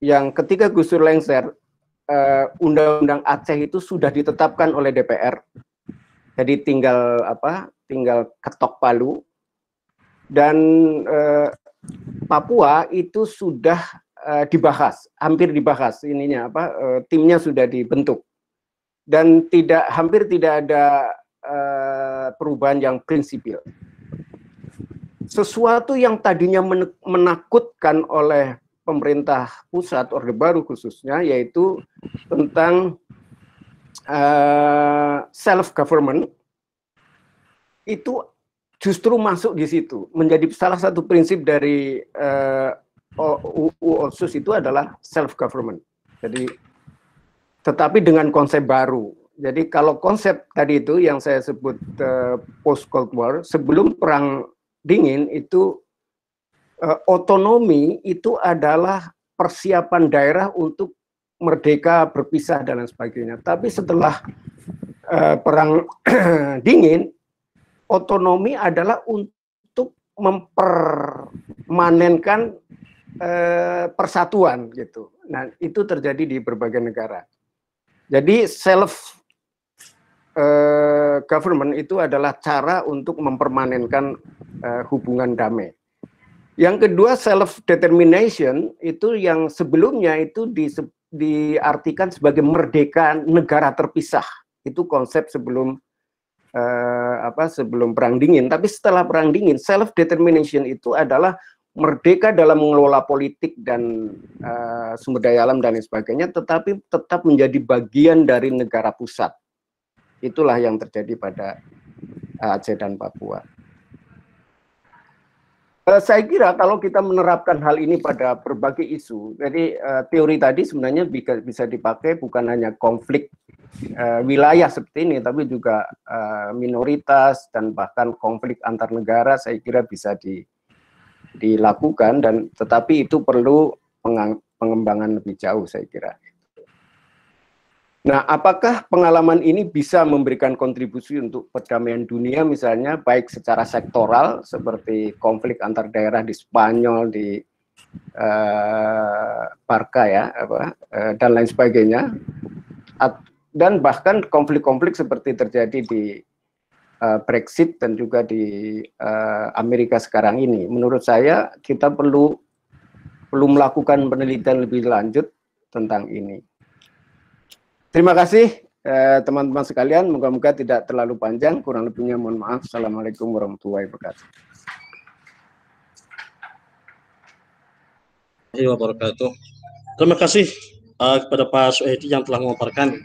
yang ketika Gus Dur lengser Undang-Undang Aceh itu sudah ditetapkan oleh DPR. Jadi tinggal ketok palu. Dan Papua itu sudah dibahas, hampir dibahas ininya timnya sudah dibentuk. Dan hampir tidak ada perubahan yang prinsipil. Sesuatu yang tadinya menakutkan oleh pemerintah pusat, Orde Baru khususnya, yaitu tentang self-government, itu justru masuk di situ. Menjadi salah satu prinsip dari UU OSUS itu adalah self-government. Jadi, tetapi dengan konsep baru. Jadi kalau konsep tadi itu yang saya sebut post-Cold War, sebelum Perang Dingin itu otonomi itu adalah persiapan daerah untuk merdeka, berpisah, dan lain sebagainya. Tapi setelah Perang Dingin, otonomi adalah untuk mempermanenkan persatuan gitu. Nah, itu terjadi di berbagai negara. Jadi self government itu adalah cara untuk mempermanenkan hubungan damai. Yang kedua, self determination itu yang sebelumnya itu diartikan sebagai merdeka negara terpisah. Itu konsep sebelum sebelum Perang Dingin. Tapi setelah Perang Dingin, self determination itu adalah merdeka dalam mengelola politik dan sumber daya alam dan lain sebagainya, tetapi tetap menjadi bagian dari negara pusat. Itulah yang terjadi pada Aceh dan Papua. Saya kira kalau kita menerapkan hal ini pada berbagai isu, jadi teori tadi sebenarnya bisa dipakai bukan hanya konflik wilayah seperti ini, tapi juga minoritas dan bahkan konflik antar negara. Saya kira bisa dilakukan, dan tetapi itu perlu pengembangan lebih jauh, saya kira. Nah, apakah pengalaman ini bisa memberikan kontribusi untuk perdamaian dunia, misalnya baik secara sektoral seperti konflik antar daerah di Spanyol, di Barca ya, dan lain sebagainya, dan bahkan konflik-konflik seperti terjadi di Brexit dan juga di Amerika sekarang ini. Menurut saya kita perlu melakukan penelitian lebih lanjut tentang ini. Terima kasih teman-teman sekalian, moga-moga tidak terlalu panjang, kurang lebihnya mohon maaf. Assalamualaikum warahmatullahi wabarakatuh. Wabarakatuh. Terima kasih kepada Pak Suhedi yang telah memaparkan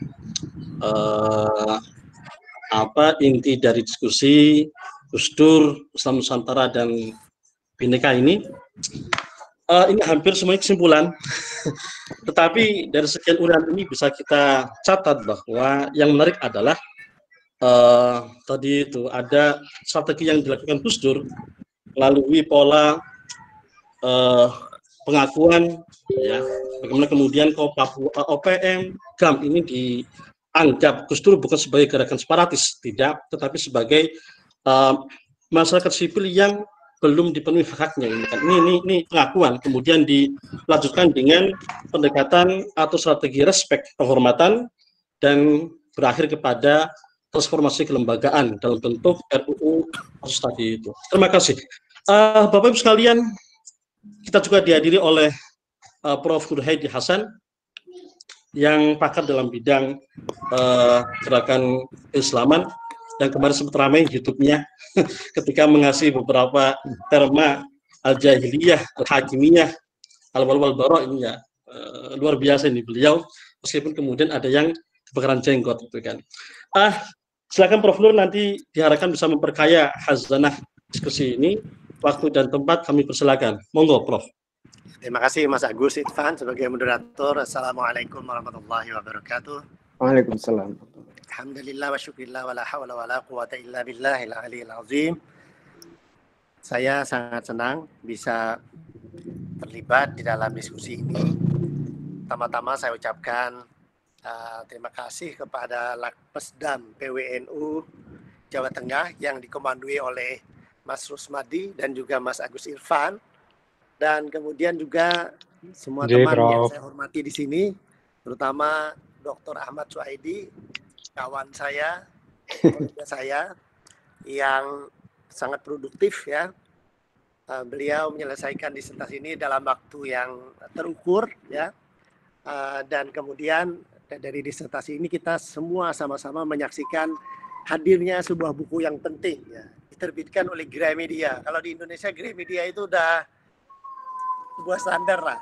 inti dari diskusi Gus Dur, Islam Nusantara dan Bhinneka ini. Ini hampir semuanya kesimpulan, tetapi dari sekian uraian ini bisa kita catat bahwa yang menarik adalah tadi itu ada strategi yang dilakukan Gus Dur melalui pola pengakuan, ya, bagaimana kemudian OPM, GAM ini dianggap Gus Dur bukan sebagai gerakan separatis, tidak, tetapi sebagai masyarakat sipil yang belum dipenuhi haknya ini kan. Ini pengakuan, kemudian dilanjutkan dengan pendekatan atau strategi respek, penghormatan, dan berakhir kepada transformasi kelembagaan dalam bentuk RUU OSUS tadi itu. Terima kasih. Bapak Ibu sekalian, kita juga dihadiri oleh Prof. Nur Hadi Hasan yang pakar dalam bidang gerakan Islaman, yang kemarin sempat ramai YouTube-nya ketika mengasih beberapa terma al-jahiliyah, al-hakimiyah, al-wal-wal-bara ini ya, luar biasa ini beliau, meskipun kemudian ada yang kebakaran jenggot itu kan. Silakan Prof. Nur, nanti diharapkan bisa memperkaya khazanah diskusi ini. Waktu dan tempat kami persilakan. Monggo, Prof. Terima kasih Mas Agus Irfan sebagai moderator. Assalamualaikum warahmatullahi wabarakatuh. Waalaikumsalam. Alhamdulillah wa syukurillah wa la hawla wa la quwata illa billahil aliyil azim. Saya sangat senang bisa terlibat di dalam diskusi ini. Pertama-tama saya ucapkan terima kasih kepada Lakpesdam PWNU Jawa Tengah yang dikomandoi oleh Mas Rusmadi dan juga Mas Agus Irfan, dan kemudian juga semua teman yang saya hormati di sini. terutama Dr. Ahmad Suhaidi, kawan saya, kolega saya, yang sangat produktif ya. Beliau menyelesaikan disertasi ini dalam waktu yang terukur ya. Dan kemudian dari disertasi ini kita semua sama-sama menyaksikan hadirnya sebuah buku yang penting ya, diterbitkan oleh Gramedia. Kalau di Indonesia Gramedia itu udah sebuah standar lah.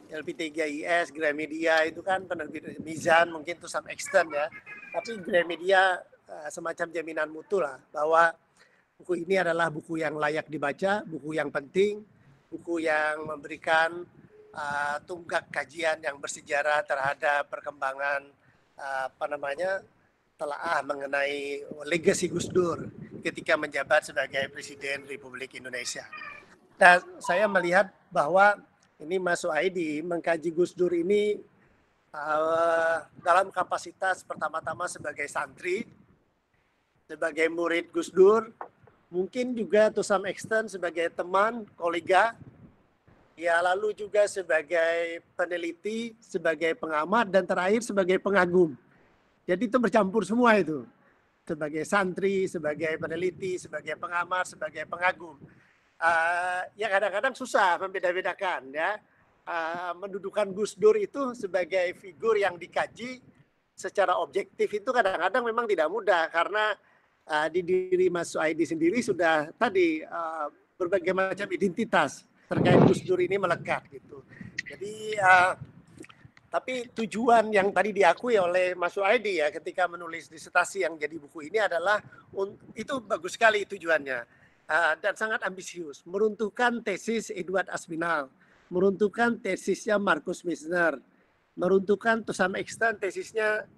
LP3IS, Gramedia itu kan penerbit Mizan mungkin to some extent ya. Tapi Gramedia semacam jaminan mutu lah bahwa buku ini adalah buku yang layak dibaca, buku yang penting, buku yang memberikan tunggak kajian yang bersejarah terhadap perkembangan telaah mengenai legasi Gus Dur ketika menjabat sebagai Presiden Republik Indonesia. Dan saya melihat bahwa ini Mas Suhaidi mengkaji Gus Dur ini dalam kapasitas pertama-tama sebagai santri, sebagai murid Gus Dur, mungkin juga to some extent sebagai teman, kolega, ya lalu juga sebagai peneliti, sebagai pengamat, dan terakhir sebagai pengagum. Jadi itu bercampur semua itu. Sebagai santri, sebagai peneliti, sebagai pengamat, sebagai pengagum. Ya kadang-kadang susah membeda-bedakan ya. Mendudukan Gus Dur itu sebagai figur yang dikaji secara objektif itu kadang-kadang memang tidak mudah karena di diri Mas Suhaidi sendiri sudah tadi berbagai macam identitas terkait Gus Dur ini melekat gitu. Jadi tapi tujuan yang tadi diakui oleh Mas Suhaidi ya ketika menulis disertasi yang jadi buku ini adalah itu bagus sekali tujuannya dan sangat ambisius, meruntuhkan tesis Edward Aspinall, meruntuhkan tesisnya Marcus Mizner, meruntuhkan to some extent tesisnya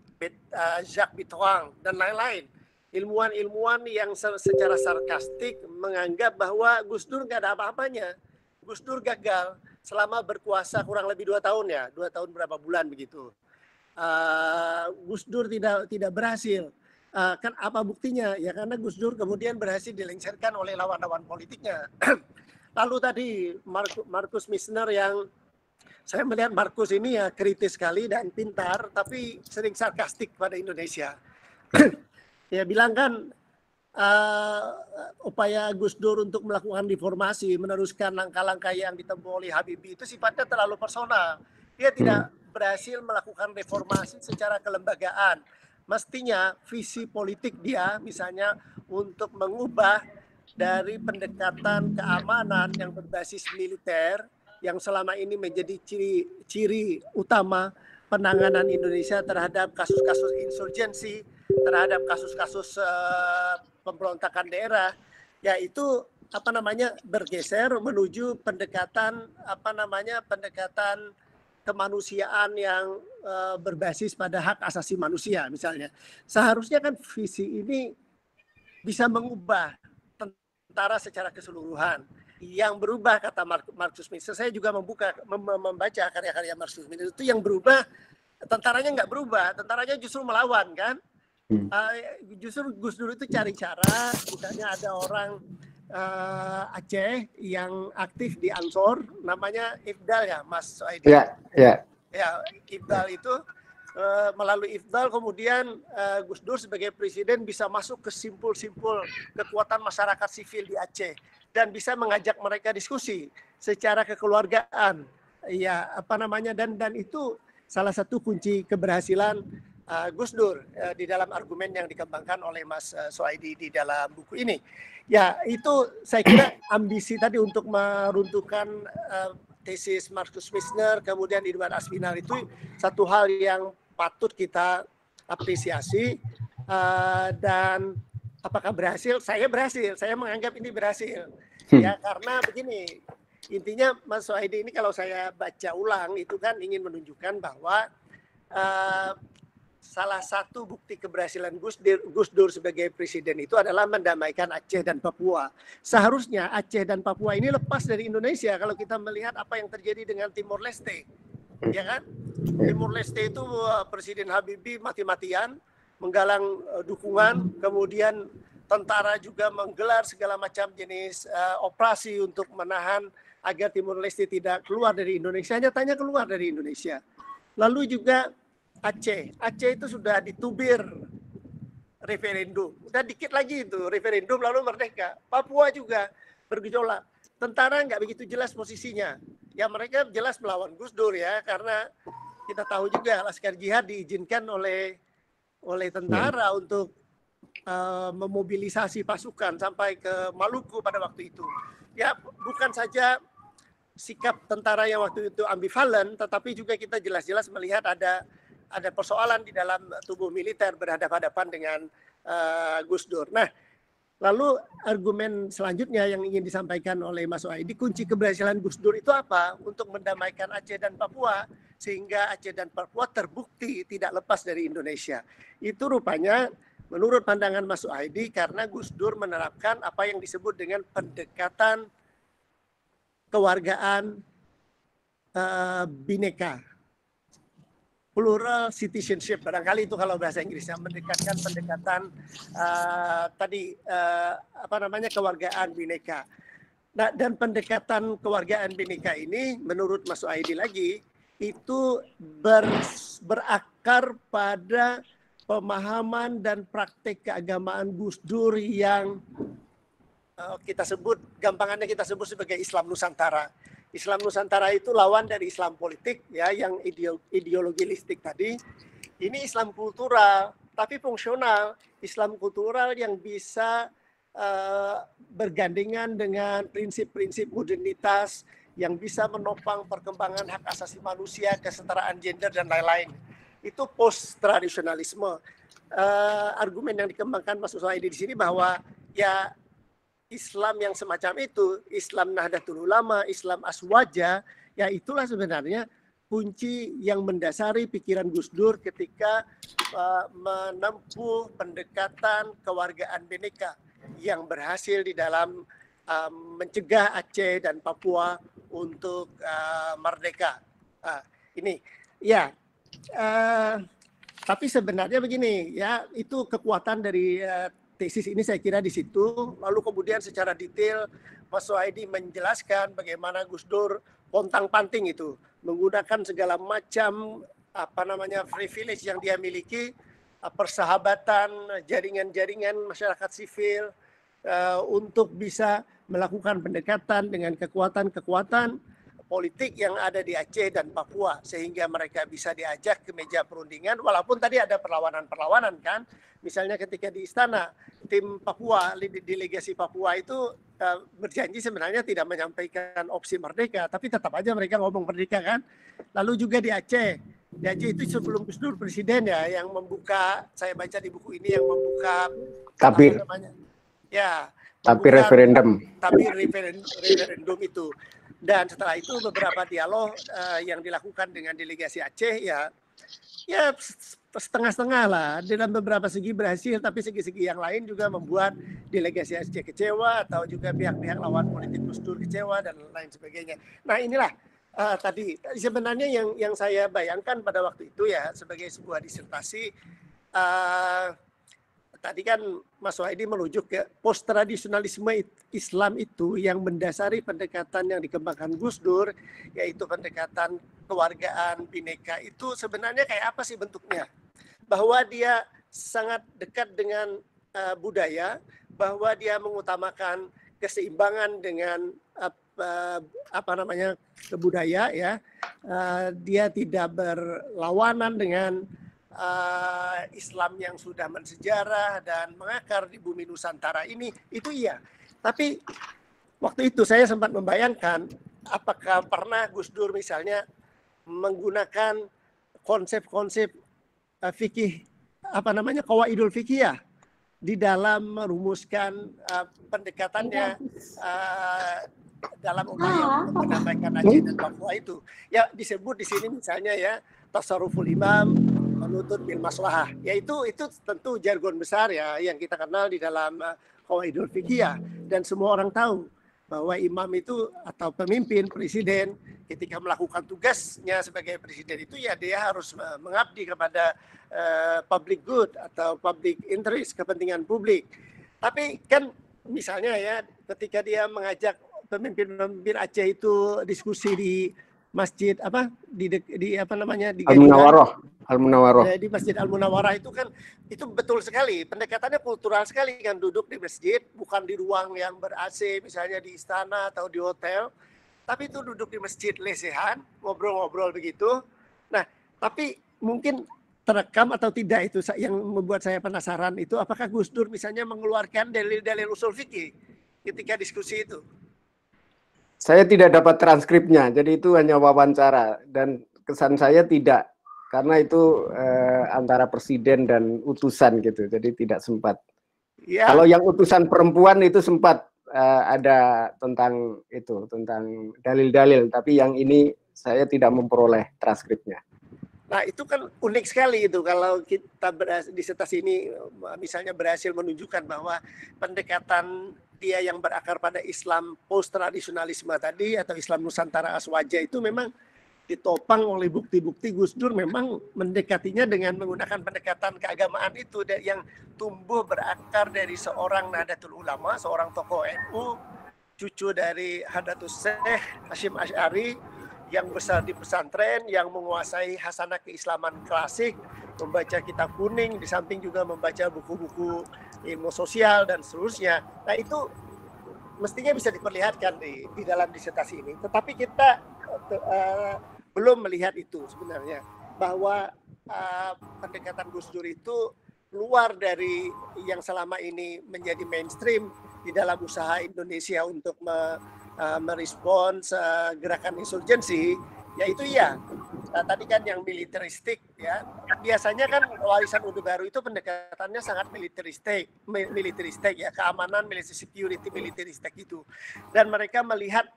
Jacques Bittoing dan lain-lain. Ilmuwan-ilmuwan yang secara sarkastik menganggap bahwa Gus Dur nggak ada apa-apanya. Gus Dur gagal selama berkuasa kurang lebih 2 tahun ya, 2 tahun berapa bulan begitu. Gus Dur tidak berhasil. Kan apa buktinya? Ya karena Gus Dur kemudian berhasil dilengsarkan oleh lawan-lawan politiknya. Lalu tadi Marcus Mizner yang saya melihat Marcus ini ya kritis sekali dan pintar, tapi sering sarkastik pada Indonesia. Ya bilang kan upaya Gus Dur untuk melakukan reformasi, meneruskan langkah-langkah yang ditempuh oleh Habibie itu sifatnya terlalu personal. Dia tidak berhasil melakukan reformasi secara kelembagaan. Mestinya visi politik dia misalnya untuk mengubah dari pendekatan keamanan yang berbasis militer yang selama ini menjadi ciri utama penanganan Indonesia terhadap kasus-kasus insurgensi, terhadap kasus-kasus pemberontakan daerah, yaitu bergeser menuju pendekatan pendekatan kemanusiaan yang berbasis pada hak asasi manusia misalnya. Seharusnya kan visi ini bisa mengubah tentara secara keseluruhan. Yang berubah kata Marcus Mizner, saya juga membaca karya-karya Marcus Mizner itu yang berubah, tentaranya nggak berubah, tentaranya justru melawan kan. Justru Gus Dur itu cari cara, misalnya ada orang Aceh yang aktif di Ansor, namanya Ifdal ya Mas Suhaidi. Ya, Ifdal itu melalui Ifdal kemudian Gus Dur sebagai presiden bisa masuk ke simpul-simpul kekuatan masyarakat sivil di Aceh dan bisa mengajak mereka diskusi secara kekeluargaan. Ya, dan itu salah satu kunci keberhasilan Gus Dur di dalam argumen yang dikembangkan oleh Mas Suhaidi di dalam buku ini. Ya, itu saya kira ambisi tadi untuk meruntuhkan tesis Marcus Mizner, kemudian Edward Aspinall itu satu hal yang patut kita apresiasi. Dan apakah berhasil? Saya berhasil. Saya menganggap ini berhasil. Ya, karena begini, intinya Mas Suhaidi ini kalau saya baca ulang itu kan ingin menunjukkan bahwa salah satu bukti keberhasilan Gus Dur sebagai presiden itu adalah mendamaikan Aceh dan Papua. Seharusnya Aceh dan Papua ini lepas dari Indonesia kalau kita melihat apa yang terjadi dengan Timor Leste. Ya kan? Timor Leste itu Presiden Habibie mati-matian menggalang dukungan, kemudian tentara juga menggelar segala macam jenis operasi untuk menahan agar Timor Leste tidak keluar dari Indonesia, nyatanya keluar dari Indonesia. Lalu juga Aceh itu sudah ditubir referendum. Udah dikit lagi itu referendum lalu merdeka. Papua juga bergejolak. Tentara nggak begitu jelas posisinya. Ya mereka jelas melawan Gus Dur ya, karena kita tahu juga Laskar Jihad diizinkan oleh tentara untuk memobilisasi pasukan sampai ke Maluku pada waktu itu. Ya bukan saja sikap tentara yang waktu itu ambivalen, tetapi juga kita jelas-jelas melihat ada persoalan di dalam tubuh militer berhadapan-hadapan dengan Gus Dur. Nah, lalu argumen selanjutnya yang ingin disampaikan oleh Mas Waidi, kunci keberhasilan Gus Dur itu apa? Untuk mendamaikan Aceh dan Papua, sehingga Aceh dan Papua terbukti tidak lepas dari Indonesia. Itu rupanya menurut pandangan Mas Waidi karena Gus Dur menerapkan apa yang disebut dengan pendekatan kewargaan bineka. Plural citizenship, barangkali itu kalau bahasa Inggrisnya, mendekatkan pendekatan kewargaan bineka. Nah, dan pendekatan kewargaan bineka ini menurut Mas Aidi lagi itu berakar pada pemahaman dan praktek keagamaan Gus Dur yang kita sebut, gampangannya kita sebut sebagai Islam Nusantara. Islam Nusantara itu lawan dari Islam politik ya, yang ideologilistik tadi. Ini Islam kultural tapi fungsional, Islam kultural yang bisa bergandengan dengan prinsip-prinsip modernitas yang bisa menopang perkembangan hak asasi manusia, kesetaraan gender dan lain-lain. Itu post tradisionalisme. Argumen yang dikembangkan Mas Usaidi di sini bahwa ya Islam yang semacam itu, Islam Nahdlatul Ulama, Islam Aswaja, ya itulah sebenarnya kunci yang mendasari pikiran Gus Dur ketika menempuh pendekatan kewargaan bineka yang berhasil di dalam mencegah Aceh dan Papua untuk merdeka. Ini, ya. Tapi sebenarnya begini, ya itu kekuatan dari tesis ini saya kira di situ. Lalu kemudian secara detail Mas Sohaidi menjelaskan bagaimana Gus Dur pontang-panting itu menggunakan segala macam privilege yang dia miliki, persahabatan, jaringan-jaringan masyarakat sivil untuk bisa melakukan pendekatan dengan kekuatan-kekuatan politik yang ada di Aceh dan Papua sehingga mereka bisa diajak ke meja perundingan walaupun tadi ada perlawanan-perlawanan kan. Misalnya ketika di istana tim Papua, delegasi Papua itu berjanji sebenarnya tidak menyampaikan opsi merdeka, tapi tetap aja mereka ngomong merdeka kan. Lalu juga di Aceh itu sebelum Gus Dur presiden ya yang membuka, saya baca di buku ini yang membuka tabir referendum itu. Dan setelah itu beberapa dialog yang dilakukan dengan delegasi Aceh ya setengah-setengah lah. Dalam beberapa segi berhasil, tapi segi-segi yang lain juga membuat delegasi Aceh kecewa atau juga pihak-pihak lawan politik Gus Dur kecewa dan lain sebagainya. Nah inilah tadi sebenarnya yang saya bayangkan pada waktu itu ya sebagai sebuah disertasi. Tadi kan Mas Wahidi merujuk ke post-tradisionalisme Islam itu yang mendasari pendekatan yang dikembangkan Gus Dur, yaitu pendekatan kewargaan bineka. Itu sebenarnya kayak apa sih bentuknya? Bahwa dia sangat dekat dengan budaya, bahwa dia mengutamakan keseimbangan dengan budaya ya. Dia tidak berlawanan dengan Islam yang sudah mensejarah dan mengakar di bumi Nusantara ini, itu iya. Tapi waktu itu saya sempat membayangkan apakah pernah Gus Dur misalnya menggunakan konsep-konsep fikih qawaidul fikih di dalam merumuskan pendekatannya dalam upaya untuk menyampaikan Aceh dan Papua itu. Ya disebut di sini misalnya ya tasarruful imam menuntut bil maslahah. Ya itu tentu jargon besar ya yang kita kenal di dalam qawaidul fikih dan semua orang tahu bahwa imam itu atau pemimpin presiden ketika melakukan tugasnya sebagai presiden itu ya dia harus mengabdi kepada public good atau public interest, kepentingan publik. Tapi kan misalnya ya ketika dia mengajak pemimpin-pemimpin Aceh itu diskusi di masjid apa di apa namanya di Al-Munawwarah. Di Masjid Al-Munawwarah itu kan itu betul sekali pendekatannya kultural sekali kan, duduk di masjid bukan di ruang yang ber-AC misalnya di istana atau di hotel, tapi itu duduk di masjid lesehan, ngobrol-ngobrol begitu. Nah, tapi mungkin terekam atau tidak itu yang membuat saya penasaran itu, apakah Gus Dur misalnya mengeluarkan dalil-dalil usul fikih ketika diskusi itu? Saya tidak dapat transkripnya, jadi itu hanya wawancara dan kesan saya tidak, karena itu antara presiden dan utusan gitu, jadi tidak sempat. Ya. Kalau yang utusan perempuan itu sempat ada tentang itu, tentang dalil-dalil, tapi yang ini saya tidak memperoleh transkripnya. Nah itu kan unik sekali itu kalau kita disertasi ini misalnya berhasil menunjukkan bahwa pendekatan dia yang berakar pada Islam post tradisionalisme tadi atau Islam Nusantara Aswaja itu memang ditopang oleh bukti-bukti Gus Dur memang mendekatinya dengan menggunakan pendekatan keagamaan itu yang tumbuh berakar dari seorang Nahdlatul Ulama, seorang tokoh NU, cucu dari Hadratus Syekh Hasyim Asy'ari yang besar di pesantren, yang menguasai hasanah keislaman klasik, membaca kitab kuning, di samping juga membaca buku-buku ilmu sosial dan seterusnya. Nah itu mestinya bisa diperlihatkan di dalam disertasi ini. Tetapi kita belum melihat itu sebenarnya, bahwa pendekatan Gus Dur itu luar dari yang selama ini menjadi mainstream di dalam usaha Indonesia untuk merespons gerakan insurgensi, yaitu tadi kan yang militeristik ya. Biasanya kan warisan Orde Baru itu pendekatannya sangat militeristik ya, keamanan, security militeristik itu. Dan mereka melihat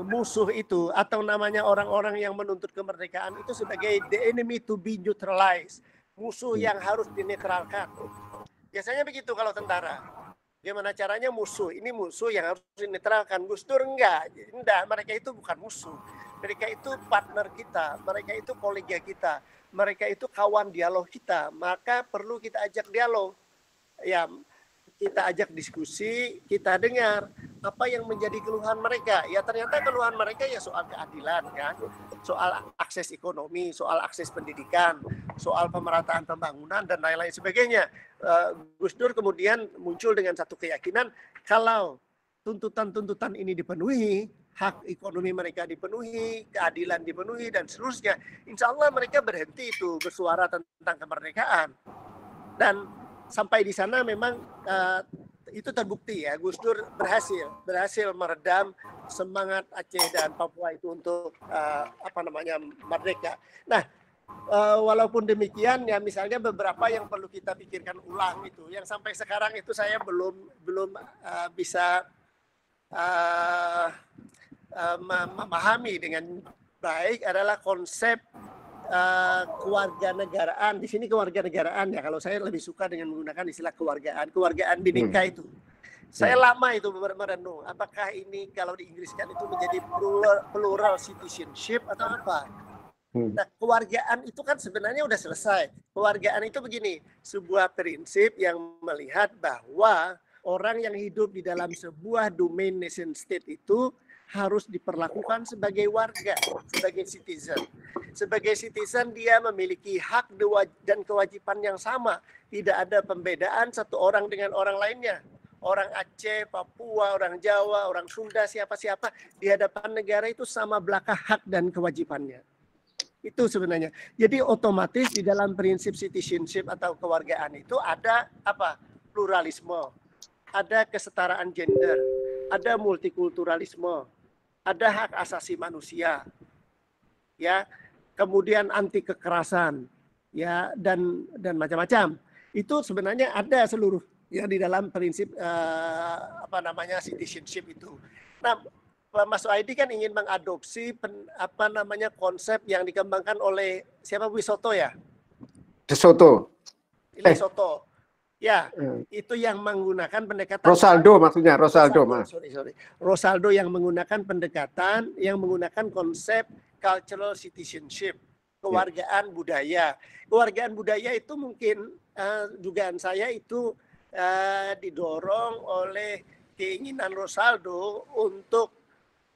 musuh itu atau namanya orang-orang yang menuntut kemerdekaan itu sebagai the enemy to be neutralized, musuh yang harus dinetralkan. Biasanya begitu kalau tentara. Gimana caranya musuh? Ini musuh yang harus dinetralkan. Gus Dur enggak, mereka itu bukan musuh. Mereka itu partner kita, mereka itu kolega kita, mereka itu kawan dialog kita. Maka perlu kita ajak dialog. Ya, kita ajak diskusi, kita dengar apa yang menjadi keluhan mereka. Ya ternyata keluhan mereka ya soal keadilan kan, soal akses ekonomi, soal akses pendidikan, soal pemerataan pembangunan dan lain-lain sebagainya. Gus Dur kemudian muncul dengan satu keyakinan kalau tuntutan-tuntutan ini dipenuhi, hak ekonomi mereka dipenuhi, keadilan dipenuhi dan seterusnya, insya Allah mereka berhenti itu bersuara tentang kemerdekaan. Dan sampai di sana memang itu terbukti ya, Gus Dur berhasil meredam semangat Aceh dan Papua itu untuk merdeka. Nah, walaupun demikian ya misalnya beberapa yang perlu kita pikirkan ulang itu, yang sampai sekarang itu saya belum bisa memahami dengan baik adalah konsep kewarganegaraan. Di sini kewarganegaraan ya, kalau saya lebih suka dengan menggunakan istilah kewargaan Bhinneka itu. Saya lama itu merenung, apakah ini kalau di Inggris kan itu menjadi plural citizenship atau apa? Nah, kewargaan itu kan sebenarnya udah selesai. Kewargaan itu begini, sebuah prinsip yang melihat bahwa orang yang hidup di dalam sebuah domain nation state itu harus diperlakukan sebagai warga, sebagai citizen. Sebagai citizen dia memiliki hak dan kewajiban yang sama. Tidak ada pembedaan satu orang dengan orang lainnya. Orang Aceh, Papua, orang Jawa, orang Sunda, siapa-siapa di hadapan negara itu sama belaka hak dan kewajibannya. Itu sebenarnya. Jadi otomatis di dalam prinsip citizenship atau kewargaan itu ada apa? Pluralisme, ada kesetaraan gender, ada multikulturalisme, ada hak asasi manusia, ya, kemudian anti kekerasan, ya, dan macam-macam. Itu sebenarnya ada seluruh ya di dalam prinsip citizenship itu. Nah, Mas Aidi kan ingin mengadopsi konsep yang dikembangkan oleh siapa, Wisoto ya? Desoto. Ya, itu yang menggunakan pendekatan Rosaldo maksudnya, Rosaldo. Rosaldo yang menggunakan pendekatan, yang menggunakan konsep cultural citizenship, kewargaan budaya. Kewargaan budaya itu mungkin dugaan saya itu didorong oleh keinginan Rosaldo untuk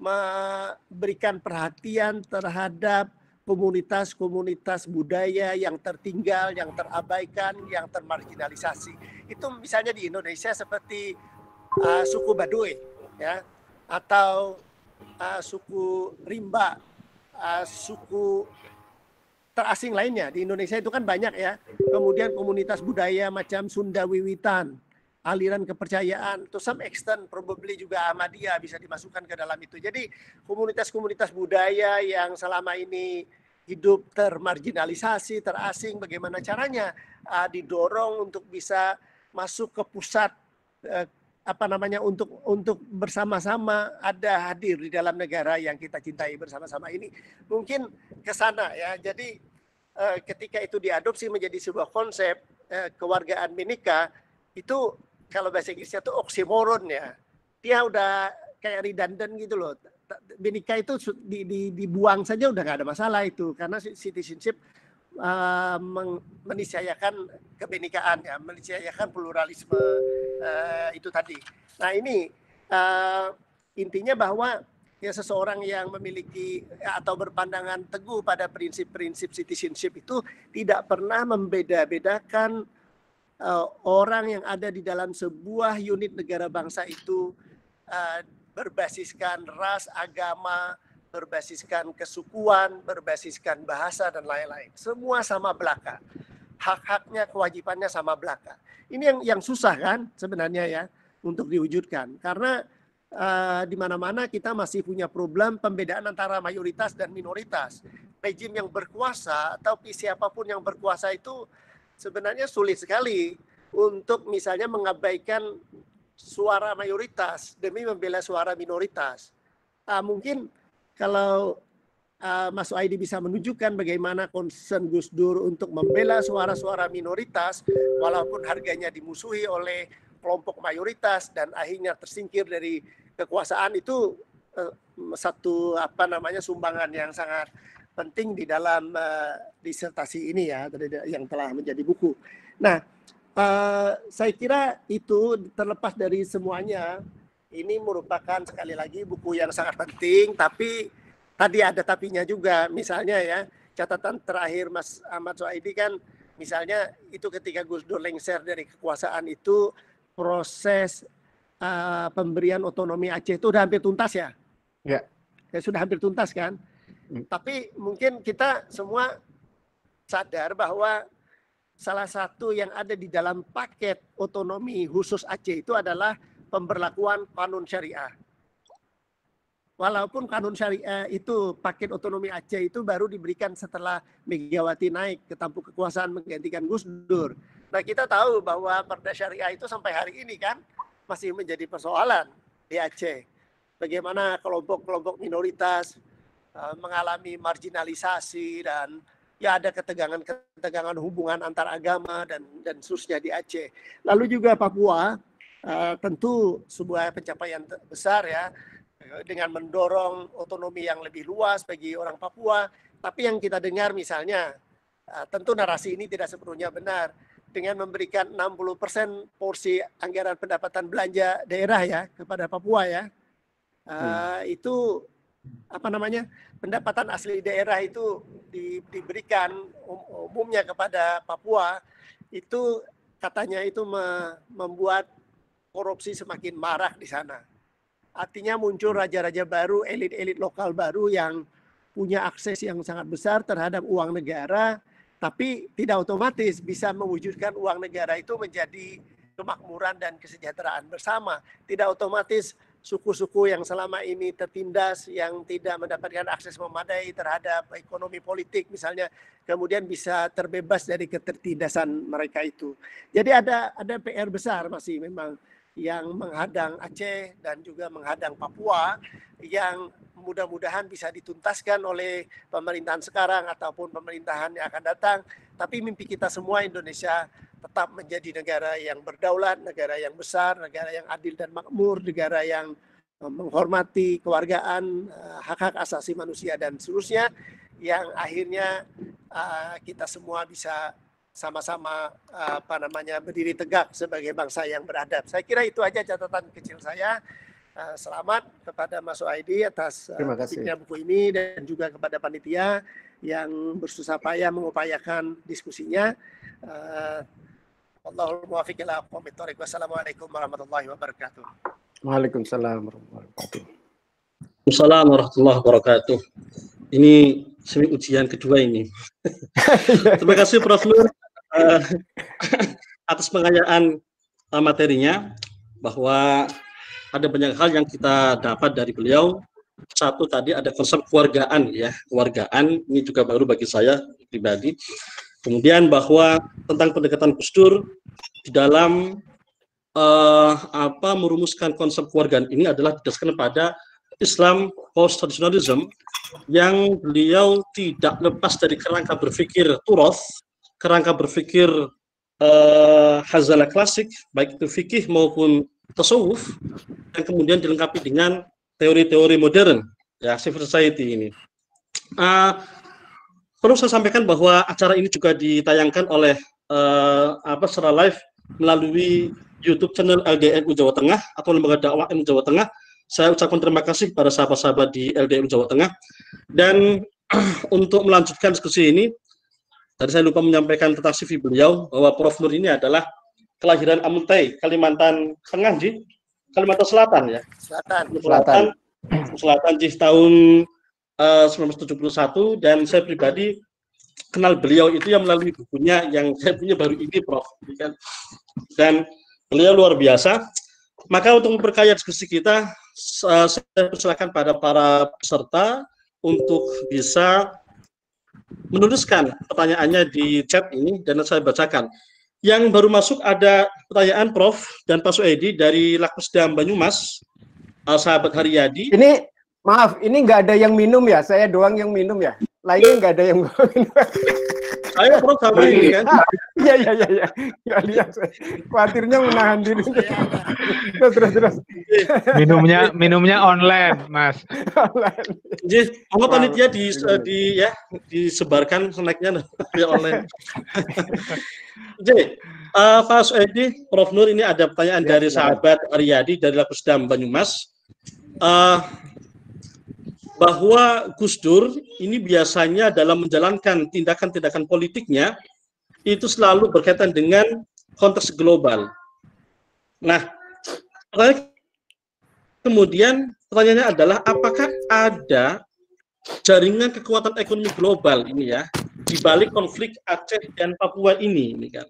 memberikan perhatian terhadap komunitas-komunitas budaya yang tertinggal, yang terabaikan, yang termarginalisasi. Itu misalnya di Indonesia seperti suku Baduy, ya, atau suku Rimba, suku terasing lainnya. Di Indonesia itu kan banyak ya. Kemudian komunitas budaya macam Sunda Wiwitan, aliran kepercayaan, to some extent probably juga Ahmadiyah bisa dimasukkan ke dalam itu. Jadi komunitas-komunitas budaya yang selama ini hidup termarginalisasi, terasing, bagaimana caranya didorong untuk bisa masuk ke pusat untuk bersama-sama ada hadir di dalam negara yang kita cintai bersama-sama ini. Mungkin ke sana ya. Jadi ketika itu diadopsi menjadi sebuah konsep kewargaan Bhinneka, itu kalau bahasa Inggrisnya itu oksimoron ya. Dia udah kayak redundant gitu loh. Bhinneka itu dibuang saja udah nggak ada masalah itu, karena citizenship meniscayakan kebenekaan ya, meniscayakan pluralisme itu tadi. Nah ini intinya bahwa ya seseorang yang memiliki atau berpandangan teguh pada prinsip-prinsip citizenship itu tidak pernah membeda-bedakan orang yang ada di dalam sebuah unit negara bangsa itu berbasiskan ras, agama, berbasiskan kesukuan, berbasiskan bahasa dan lain-lain. Semua sama belaka. Hak-haknya, kewajibannya sama belaka. Ini yang susah kan sebenarnya ya untuk diwujudkan. Karena di mana-mana kita masih punya problem pembedaan antara mayoritas dan minoritas. Rejim yang berkuasa atau siapapun yang berkuasa itu sebenarnya sulit sekali untuk misalnya mengabaikan suara mayoritas demi membela suara minoritas. Mungkin kalau Mas Aidi bisa menunjukkan bagaimana concern Gus Dur untuk membela suara-suara minoritas walaupun harganya dimusuhi oleh kelompok mayoritas dan akhirnya tersingkir dari kekuasaan, itu satu sumbangan yang sangat penting di dalam disertasi ini ya yang telah menjadi buku. Nah, saya kira itu terlepas dari semuanya, ini merupakan sekali lagi buku yang sangat penting, tapi tadi ada tapinya juga. Misalnya ya, catatan terakhir Mas Ahmad Soaidi kan, misalnya itu ketika Gus Dur lengser dari kekuasaan itu, proses pemberian otonomi Aceh itu udah hampir tuntas ya? Ya. Ya sudah hampir tuntas kan? Tapi mungkin kita semua sadar bahwa salah satu yang ada di dalam paket otonomi khusus Aceh itu adalah pemberlakuan kanun syariah. Walaupun kanun syariah itu, paket otonomi Aceh itu baru diberikan setelah Megawati naik ke tampuk kekuasaan menggantikan Gus Dur. Nah, kita tahu bahwa perda syariah itu sampai hari ini kan masih menjadi persoalan di Aceh. Bagaimana kelompok-kelompok minoritas mengalami marginalisasi dan ya ada ketegangan hubungan antar agama dan seterusnya di Aceh. Lalu juga Papua, tentu sebuah pencapaian besar ya, dengan mendorong otonomi yang lebih luas bagi orang Papua. Tapi yang kita dengar misalnya, tentu narasi ini tidak sepenuhnya benar, dengan memberikan 60% porsi anggaran pendapatan belanja daerah ya kepada Papua ya. Itu pendapatan asli daerah itu diberikan umumnya kepada Papua, itu katanya itu membuat korupsi semakin marak di sana. Artinya muncul raja-raja baru, elit-elit lokal baru yang punya akses yang sangat besar terhadap uang negara, tapi tidak otomatis bisa mewujudkan uang negara itu menjadi kemakmuran dan kesejahteraan bersama. Tidak otomatis suku-suku yang selama ini tertindas, yang tidak mendapatkan akses memadai terhadap ekonomi politik misalnya, kemudian bisa terbebas dari ketertindasan mereka itu. Jadi ada PR besar masih memang yang menghadang Aceh dan juga menghadang Papua, yang mudah-mudahan bisa dituntaskan oleh pemerintahan sekarang ataupun pemerintahan yang akan datang. Tapi mimpi kita semua Indonesia tetap menjadi negara yang berdaulat, negara yang besar, negara yang adil dan makmur, negara yang menghormati kewargaan, hak-hak asasi manusia dan seterusnya, yang akhirnya kita semua bisa sama-sama berdiri tegak sebagai bangsa yang beradab. Saya kira itu aja catatan kecil saya. Selamat kepada Mas Suhaidi atas terbitnya buku ini, dan juga kepada panitia yang bersusah payah mengupayakan diskusinya. Allahul muwaffiq ila aqwamit thoriq. Wassalamualaikum warahmatullahi wabarakatuh. Waalaikumsalam warahmatullahi wabarakatuh. Waalaikumsalam warahmatullahi wabarakatuh. Ini semi ujian kedua ini. Terima kasih Prof. Nur atas pengayaan materinya, bahwa ada banyak hal yang kita dapat dari beliau. Satu tadi ada konsep keluargaan, ya, keluargaan ini juga baru bagi saya pribadi. Kemudian bahwa tentang pendekatan Gus Dur di dalam merumuskan konsep keluargaan ini adalah didasarkan pada Islam post-traditionalism, yang beliau tidak lepas dari kerangka berpikir turoth, kerangka berpikir hazalah klasik, baik itu fikih maupun tasawuf, dan kemudian dilengkapi dengan teori-teori modern, ya, civil society ini. Perlu saya sampaikan bahwa acara ini juga ditayangkan oleh secara live melalui YouTube channel LDNU Jawa Tengah atau Lembaga Dakwah NU Jawa Tengah. Saya ucapkan terima kasih kepada sahabat-sahabat di LDNU Jawa Tengah. Dan untuk melanjutkan diskusi ini, tadi saya lupa menyampaikan tentang CV beliau, bahwa Prof. Nur ini adalah kelahiran Amuntai, Kalimantan Tengah, Kalimantan Selatan, ya. Selatan di tahun 1971, dan saya pribadi kenal beliau itu yang melalui bukunya yang saya punya baru ini, Prof. Dan beliau luar biasa. Maka untuk memperkaya diskusi kita, saya persilakan pada para peserta untuk bisa menuliskan pertanyaannya di chat ini dan saya bacakan. Yang baru masuk ada pertanyaan Prof. dan Pak Suhaidi dari Lakesda Banyumas, sahabat Haryadi. Ini, maaf, ini nggak ada yang minum ya? Saya doang yang minum ya? Lainnya nggak ada yang minum. Saya Prof sama ini kan? Iya. Nggak lihat. Khawatirnya menahan diri. Terus. Minumnya online, Mas. Jadi, mau panitia disebarkan snacknya online. Jadi, Pak Suhaidi, Prof. Nur, ini ada pertanyaan dari sahabat Haryadi dari Lakesda Banyumas, bahwa Gus Dur ini biasanya dalam menjalankan tindakan-tindakan politiknya itu selalu berkaitan dengan konteks global. Nah, kemudian pertanyaannya adalah apakah ada jaringan kekuatan ekonomi global ini, ya, di balik konflik Aceh dan Papua ini kan?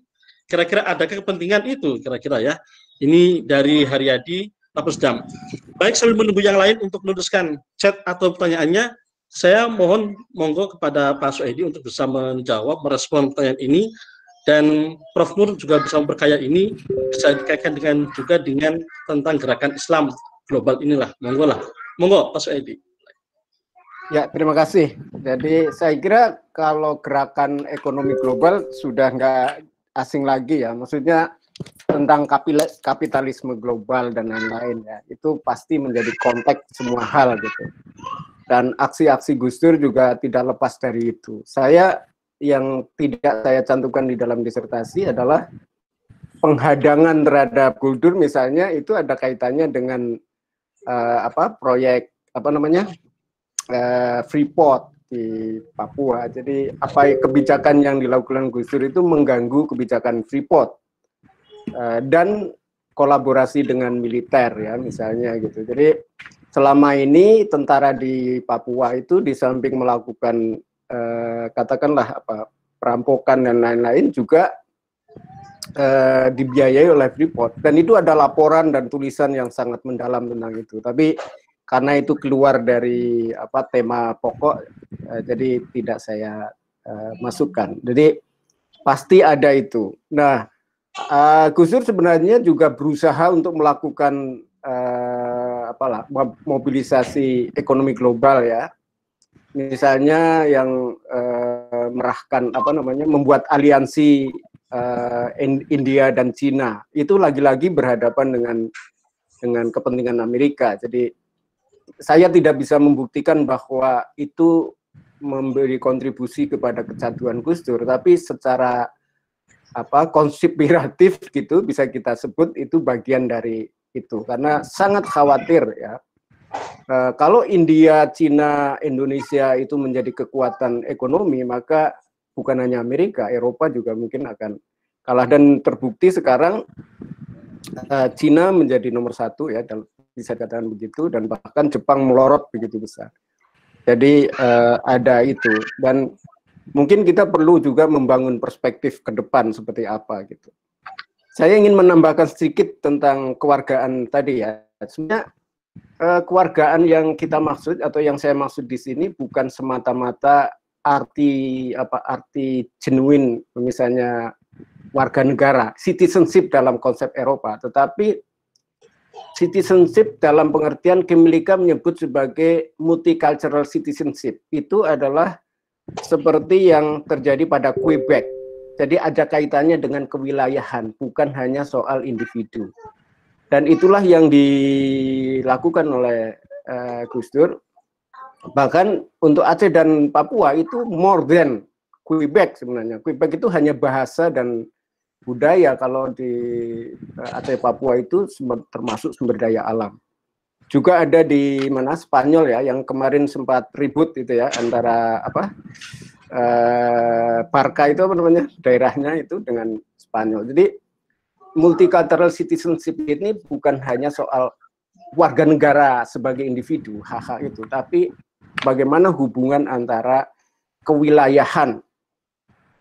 Kira-kira adakah kepentingan itu kira-kira, ya? Ini dari Haryadi Lakesda. Baik, sambil menunggu yang lain untuk menuliskan chat atau pertanyaannya, saya mohon monggo kepada Pak Suhaidi untuk bisa menjawab, merespon pertanyaan ini, dan Prof. Nur juga bisa memperkaya ini, bisa dikaitkan dengan tentang gerakan Islam global inilah. Monggo Pak Suhaidi. Ya, terima kasih. Jadi saya kira kalau gerakan ekonomi global sudah nggak asing lagi, ya. Maksudnya tentang kapitalisme global dan lain-lain, ya, itu pasti menjadi konteks semua hal gitu. Dan aksi-aksi Gus Dur juga tidak lepas dari itu. Yang tidak saya cantumkan di dalam disertasi adalah penghadangan terhadap Gus Dur, misalnya itu ada kaitannya dengan proyek Freeport di Papua. Jadi kebijakan yang dilakukan Gus Dur itu mengganggu kebijakan Freeport. Dan kolaborasi dengan militer, ya, misalnya gitu. Jadi selama ini tentara di Papua itu di samping melakukan katakanlah perampokan dan lain-lain juga dibiayai oleh Freeport, dan itu ada laporan dan tulisan yang sangat mendalam tentang itu. Tapi karena itu keluar dari tema pokok, jadi tidak saya masukkan. Jadi pasti ada itu. Nah, Gus Dur sebenarnya juga berusaha untuk melakukan mobilisasi ekonomi global, ya. Misalnya yang merahkan membuat aliansi India dan Cina, itu lagi-lagi berhadapan dengan kepentingan Amerika. Jadi saya tidak bisa membuktikan bahwa itu memberi kontribusi kepada kecanduan Gus Dur, tapi secara konspiratif gitu bisa kita sebut itu bagian dari itu, karena sangat khawatir ya. Kalau India, Cina, Indonesia itu menjadi kekuatan ekonomi, maka bukan hanya Amerika, Eropa juga mungkin akan kalah. Dan terbukti sekarang Cina menjadi nomor 1 ya, bisa dikatakan begitu, dan bahkan Jepang melorot begitu besar. Jadi ada itu, dan mungkin kita perlu juga membangun perspektif ke depan seperti apa gitu. Saya ingin menambahkan sedikit tentang kewargaan tadi ya. Sebenarnya kewargaan yang kita maksud atau yang saya maksud di sini bukan semata-mata arti genuine, misalnya warga negara, citizenship dalam konsep Eropa, tetapi citizenship dalam pengertian Kemilika menyebut sebagai multicultural citizenship. Itu adalah seperti yang terjadi pada Quebec. Jadi ada kaitannya dengan kewilayahan, bukan hanya soal individu. Dan itulah yang dilakukan oleh Gus Dur. Bahkan untuk Aceh dan Papua itu more than Quebec sebenarnya. Quebec itu hanya bahasa dan budaya, kalau di Aceh Papua itu termasuk sumber daya alam. Juga ada di mana Spanyol ya, yang kemarin sempat ribut itu ya antara Barca itu apa namanya daerahnya itu dengan Spanyol. Jadi multicultural citizenship ini bukan hanya soal warga negara sebagai individu, hak-hak itu, tapi bagaimana hubungan antara kewilayahan.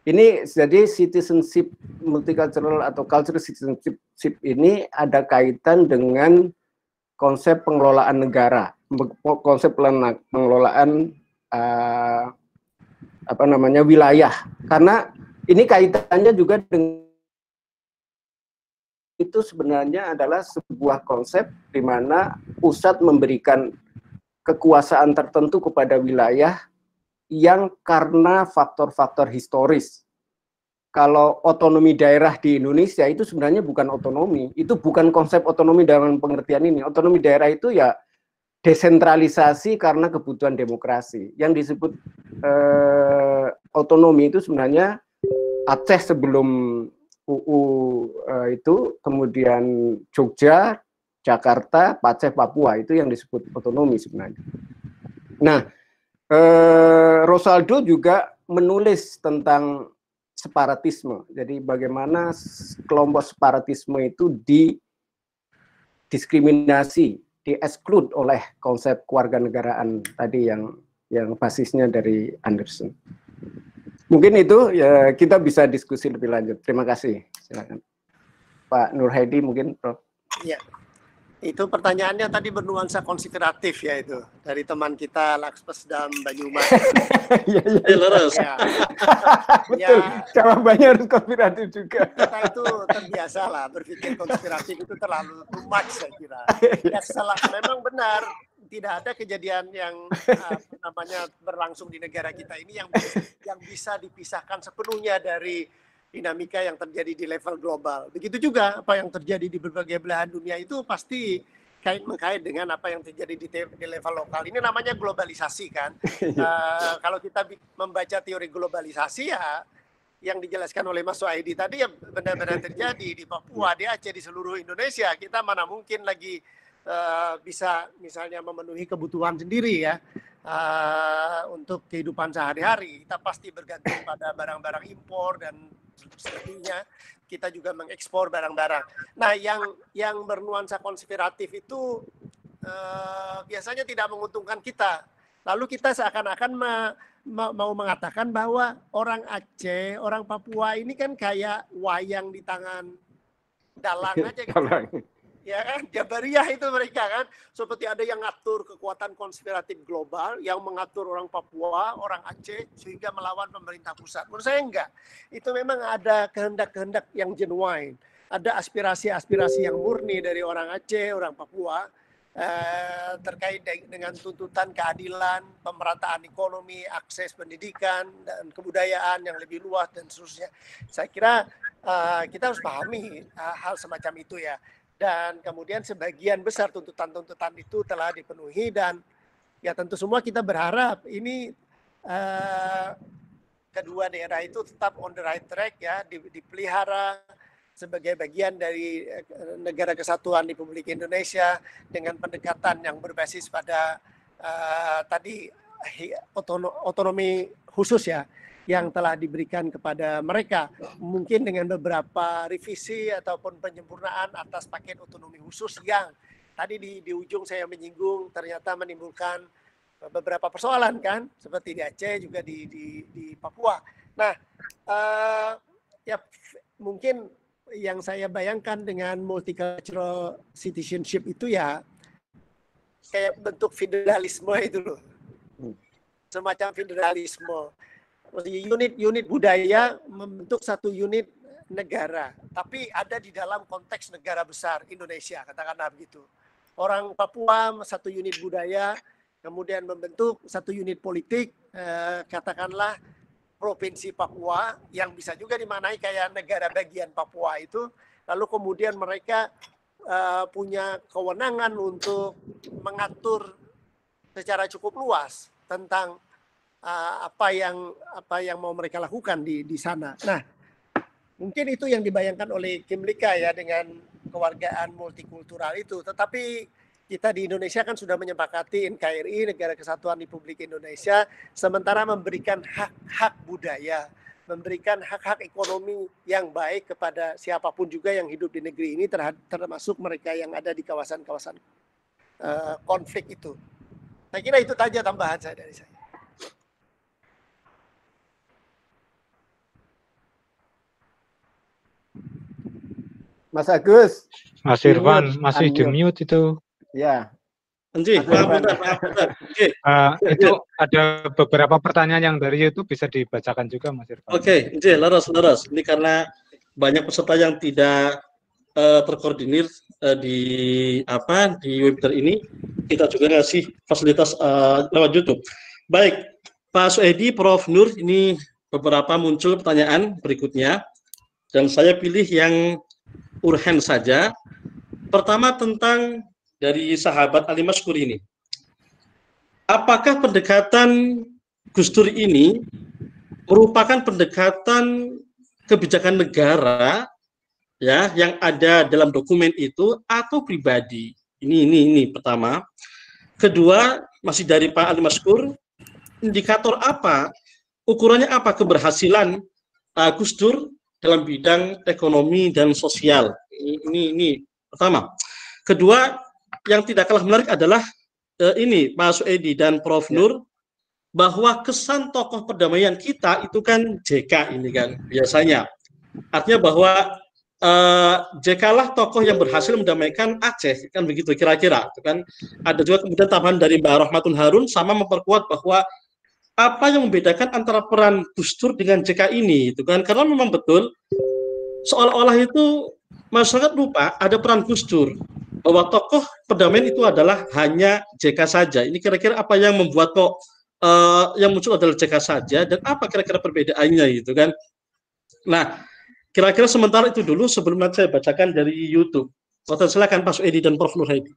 Ini jadi citizenship multicultural atau cultural citizenship ini ada kaitan dengan konsep pengelolaan negara, konsep pengelolaan wilayah. Karena ini kaitannya juga dengan itu sebenarnya adalah sebuah konsep di mana pusat memberikan kekuasaan tertentu kepada wilayah yang karena faktor-faktor historis. Kalau otonomi daerah di Indonesia itu sebenarnya bukan otonomi, itu bukan konsep otonomi dalam pengertian ini. Otonomi daerah itu ya desentralisasi karena kebutuhan demokrasi. Yang disebut otonomi itu sebenarnya Aceh sebelum UU itu, kemudian Jogja, Jakarta, Aceh, Papua, itu yang disebut otonomi sebenarnya. Nah, Rosaldo juga menulis tentang separatisme. Jadi bagaimana kelompok separatisme itu didiskriminasi, di-exclude oleh konsep kewarganegaraan tadi yang basisnya dari Anderson. Mungkin itu ya, kita bisa diskusi lebih lanjut. Terima kasih. Silakan. Pak Nur Hadi mungkin, Prof. Ya. Itu pertanyaannya tadi bernuansa konspiratif ya, itu dari teman kita Laksmesdam Banyumas. Iya. Ya. Betul. Jawabannya harus konspiratif juga. Kita itu terbiasa lah berpikir konspiratif itu terlalu too much saya kira. Ya memang benar tidak ada kejadian yang berlangsung di negara kita ini yang bisa dipisahkan sepenuhnya dari dinamika yang terjadi di level global. Begitu juga apa yang terjadi di berbagai belahan dunia itu pasti kait-mengkait dengan apa yang terjadi di level lokal. Ini namanya globalisasi kan. Kalau kita membaca teori globalisasi ya, yang dijelaskan oleh Mas Soaidi tadi ya benar-benar terjadi di Papua, di Aceh, di seluruh Indonesia. Kita mana mungkin lagi bisa misalnya memenuhi kebutuhan sendiri ya. Untuk kehidupan sehari-hari kita pasti bergantung pada barang-barang impor dan sebagainya. Kita juga mengekspor barang-barang. Nah, yang bernuansa konspiratif itu biasanya tidak menguntungkan kita. Lalu kita seakan-akan mau mengatakan bahwa orang Aceh, orang Papua ini kan kayak wayang di tangan dalang aja gitu. Ya kan, Jabariyah itu mereka kan, seperti ada yang ngatur kekuatan konspiratif global yang mengatur orang Papua, orang Aceh sehingga melawan pemerintah pusat. Menurut saya enggak. Itu memang ada kehendak-kehendak yang genuine, ada aspirasi-aspirasi yang murni dari orang Aceh, orang Papua terkait dengan tuntutan keadilan, pemerataan ekonomi, akses pendidikan dan kebudayaan yang lebih luas dan seterusnya. Saya kira kita harus pahami hal semacam itu ya. Dan kemudian sebagian besar tuntutan-tuntutan itu telah dipenuhi dan ya tentu semua kita berharap ini kedua daerah itu tetap on the right track ya, dipelihara sebagai bagian dari Negara Kesatuan Republik Indonesia dengan pendekatan yang berbasis pada tadi otonomi khusus ya, yang telah diberikan kepada mereka, mungkin dengan beberapa revisi ataupun penyempurnaan atas paket otonomi khusus yang tadi di ujung saya menyinggung ternyata menimbulkan beberapa persoalan kan, seperti di Aceh juga di Papua. Nah, ya mungkin yang saya bayangkan dengan multicultural citizenship itu ya kayak bentuk federalisme itu loh, semacam federalisme. Unit-unit budaya membentuk satu unit negara, tapi ada di dalam konteks negara besar Indonesia, katakanlah begitu. Orang Papua satu unit budaya, kemudian membentuk satu unit politik, katakanlah Provinsi Papua, yang bisa juga dimaknai kayak negara bagian Papua itu, lalu kemudian mereka punya kewenangan untuk mengatur secara cukup luas tentang apa yang mau mereka lakukan di sana. Nah, mungkin itu yang dibayangkan oleh Kim Lika ya dengan kewargaan multikultural itu. Tetapi kita di Indonesia kan sudah menyepakati NKRI, Negara Kesatuan Republik Indonesia, sementara memberikan hak-hak budaya, memberikan hak-hak ekonomi yang baik kepada siapapun juga yang hidup di negeri ini, termasuk mereka yang ada di kawasan-kawasan konflik itu. Saya kira itu saja tambahan saya dari saya. Mas Agus. Mas Irfan masih di mute itu. Ya. Maaf. Itu ada beberapa pertanyaan yang dari YouTube bisa dibacakan juga, Mas Irfan. Oke, leres. Ini karena banyak peserta yang tidak terkoordinir di webinar ini, kita juga ngasih fasilitas lewat YouTube. Baik, Pak Suedi, Prof. Nur, ini beberapa muncul pertanyaan berikutnya, dan saya pilih yang urgen saja. Pertama tentang dari sahabat Ali Maskur ini. Apakah pendekatan Gus Dur ini merupakan pendekatan kebijakan negara ya yang ada dalam dokumen itu atau pribadi? Ini pertama. Kedua, masih dari Pak Ali Maskur, indikator apa, ukurannya apa keberhasilan Gus Dur dalam bidang ekonomi dan sosial? Ini pertama. Kedua, yang tidak kalah menarik adalah ini Pak Suedi dan Prof. Nur, bahwa kesan tokoh perdamaian kita itu kan JK ini kan biasanya. Artinya bahwa JK lah tokoh yang berhasil mendamaikan Aceh, kan begitu kira-kira. Kan ada juga kemudian tambahan dari Mbak Rahmatun Harun sama memperkuat bahwa apa yang membedakan antara peran Gus Dur dengan JK ini, itu kan karena memang betul seolah-olah itu masyarakat lupa ada peran Gus Dur, bahwa tokoh perdamaian itu adalah hanya JK saja. Ini kira-kira apa yang membuat kok yang muncul adalah JK saja, dan apa kira-kira perbedaannya itu kan. Nah, kira-kira sementara itu dulu sebelum nanti saya bacakan dari YouTube. Silakan Pak Suedi dan Prof. Nur Haidi.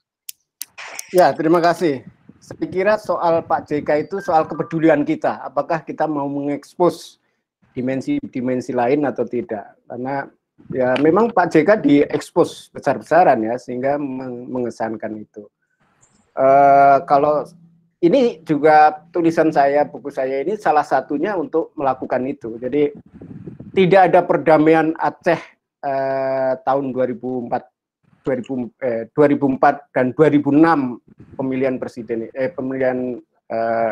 Ya, terima kasih. Saya kira soal Pak JK itu soal kepedulian kita. Apakah kita mau mengekspos dimensi-dimensi lain atau tidak? Karena ya memang Pak JK diekspos besar-besaran ya, sehingga mengesankan itu. Kalau ini juga tulisan saya, buku saya ini salah satunya untuk melakukan itu. Jadi tidak ada perdamaian Aceh tahun 2004 dan 2006 pemilihan presiden, pemilihan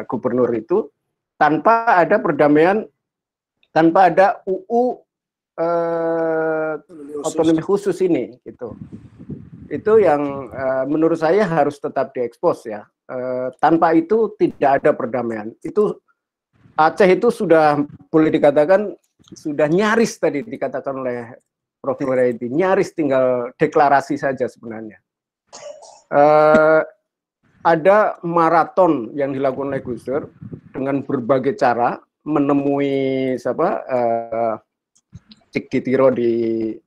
gubernur itu tanpa ada perdamaian, tanpa ada UU otonomi khusus ini, gitu. Itu yang menurut saya harus tetap diekspos ya. Tanpa itu tidak ada perdamaian. Itu Aceh itu sudah boleh dikatakan sudah nyaris tadi dikatakan oleh Prof. Nurhaidi, nyaris tinggal deklarasi saja sebenarnya. Ada maraton yang dilakukan oleh Gus Dur dengan berbagai cara menemui Cik Ditiro di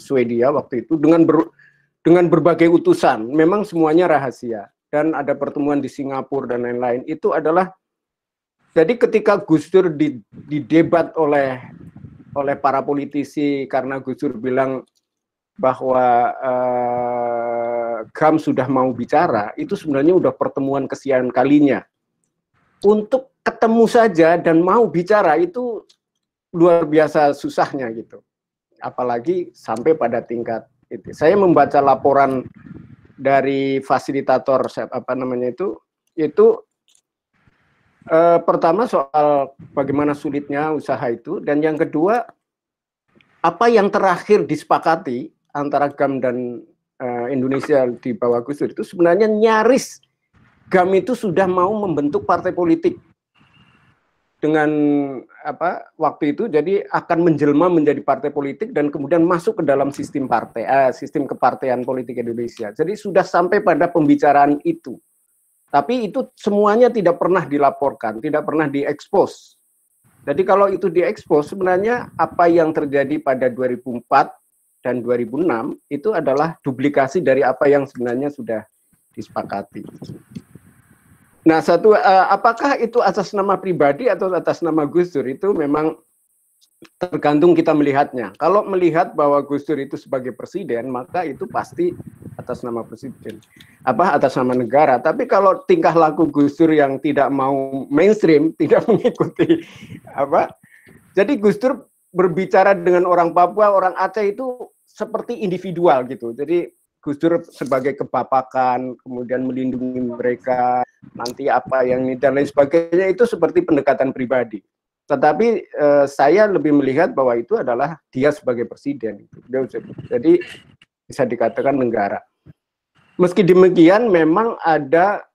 Swedia waktu itu dengan berbagai utusan. Memang semuanya rahasia, dan ada pertemuan di Singapura dan lain-lain. Itu adalah jadi ketika Gus Dur didebat oleh oleh para politisi karena Gus Dur bilang bahwa GAM sudah mau bicara, itu sebenarnya udah pertemuan kesekian kalinya. Untuk ketemu saja dan mau bicara itu luar biasa susahnya gitu. Apalagi sampai pada tingkat itu. Saya membaca laporan dari fasilitator apa namanya itu pertama soal bagaimana sulitnya usaha itu, dan yang kedua apa yang terakhir disepakati antara GAM dan Indonesia di bawah Gus Dur itu sebenarnya nyaris GAM itu sudah mau membentuk partai politik dengan apa waktu itu, jadi akan menjelma menjadi partai politik dan kemudian masuk ke dalam sistem partai, sistem kepartaian politik Indonesia. Jadi sudah sampai pada pembicaraan itu. Tapi itu semuanya tidak pernah dilaporkan, tidak pernah diekspos. Jadi kalau itu diekspos, sebenarnya apa yang terjadi pada 2004 dan 2006 itu adalah duplikasi dari apa yang sebenarnya sudah disepakati. Nah, apakah itu atas nama pribadi atau atas nama Gus Dur, itu memang tergantung kita melihatnya. Kalau melihat bahwa Gus Dur itu sebagai presiden, maka itu pasti atas nama presiden, atas nama negara. Tapi kalau tingkah laku Gus Dur yang tidak mau mainstream, tidak mengikuti jadi Gus Dur berbicara dengan orang Papua, orang Aceh itu seperti individual gitu. Jadi Gus Dur sebagai kebapakan, kemudian melindungi mereka, nanti apa yang ini dan lain sebagainya, itu seperti pendekatan pribadi. Tetapi saya lebih melihat bahwa itu adalah dia sebagai presiden. Jadi bisa dikatakan negara. Meski demikian memang ada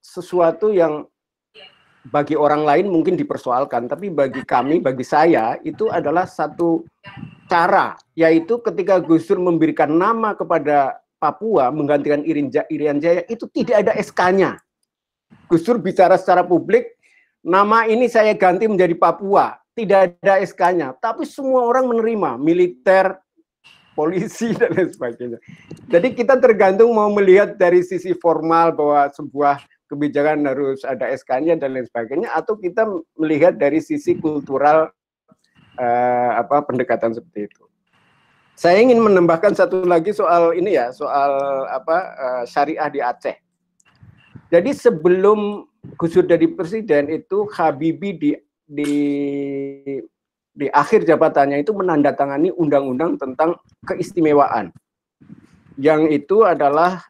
sesuatu yang bagi orang lain mungkin dipersoalkan, tapi bagi kami, bagi saya, itu adalah satu cara, yaitu ketika Gus Dur memberikan nama kepada Papua menggantikan Irian Jaya, itu tidak ada SK-nya. Gus Dur bicara secara publik, nama ini saya ganti menjadi Papua, tidak ada SK-nya, tapi semua orang menerima, militer, polisi, dan lain sebagainya. Jadi kita tergantung mau melihat dari sisi formal bahwa sebuah kebijakan harus ada SK-nya dan lain sebagainya, atau kita melihat dari sisi kultural pendekatan seperti itu. Saya ingin menambahkan satu lagi soal ini ya, soal syariah di Aceh. Jadi sebelum Gus Dur jadi presiden itu Habibie di akhir jabatannya itu menandatangani undang-undang tentang keistimewaan, yang itu adalah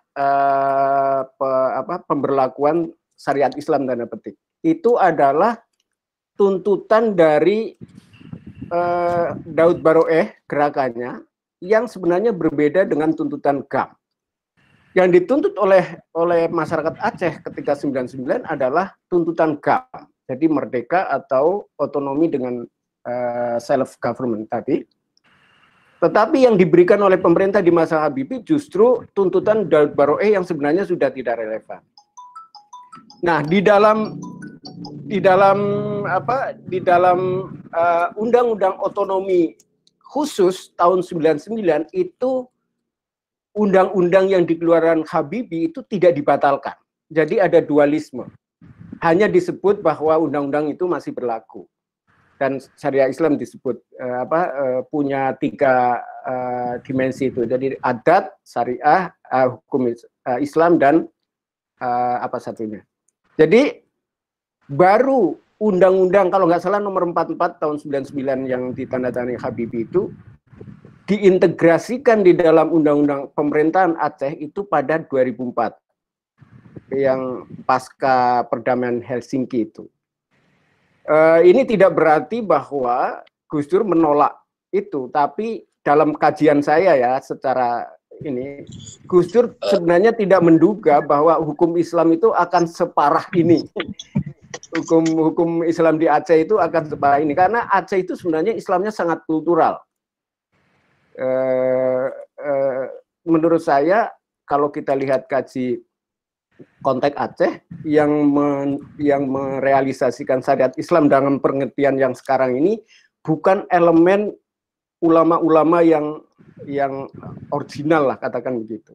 pemberlakuan syariat Islam tanda petik. Itu adalah tuntutan dari Daud Baroeh gerakannya, yang sebenarnya berbeda dengan tuntutan GAM. Yang dituntut oleh masyarakat Aceh ketika 99 adalah tuntutan GAM, jadi merdeka atau otonomi dengan self government tadi. Tetapi yang diberikan oleh pemerintah di masa Habibie justru tuntutan Daud Baroeh yang sebenarnya sudah tidak relevan. Nah, di dalam undang-undang otonomi khusus tahun 99 itu undang-undang yang dikeluarkan Habibie itu tidak dibatalkan. Jadi ada dualisme. Hanya disebut bahwa undang-undang itu masih berlaku. Dan syariah Islam disebut punya 3 dimensi itu. Jadi adat, syariah, hukum Islam, dan apa satunya. Jadi baru undang-undang kalau nggak salah nomor 44 tahun 99 yang ditandatangani Habibie itu diintegrasikan di dalam undang-undang pemerintahan Aceh itu pada 2004 yang pasca perdamaian Helsinki itu. Ini tidak berarti bahwa Gus Dur menolak itu, tapi dalam kajian saya ya secara ini, Gus Dur sebenarnya tidak menduga bahwa hukum Islam itu akan separah ini. Hukum Islam di Aceh itu akan separah ini, karena Aceh itu sebenarnya Islamnya sangat kultural. Menurut saya kalau kita lihat kaji konteks Aceh yang merealisasikan syariat Islam dengan pengertian yang sekarang ini bukan elemen ulama-ulama yang original lah, katakan begitu.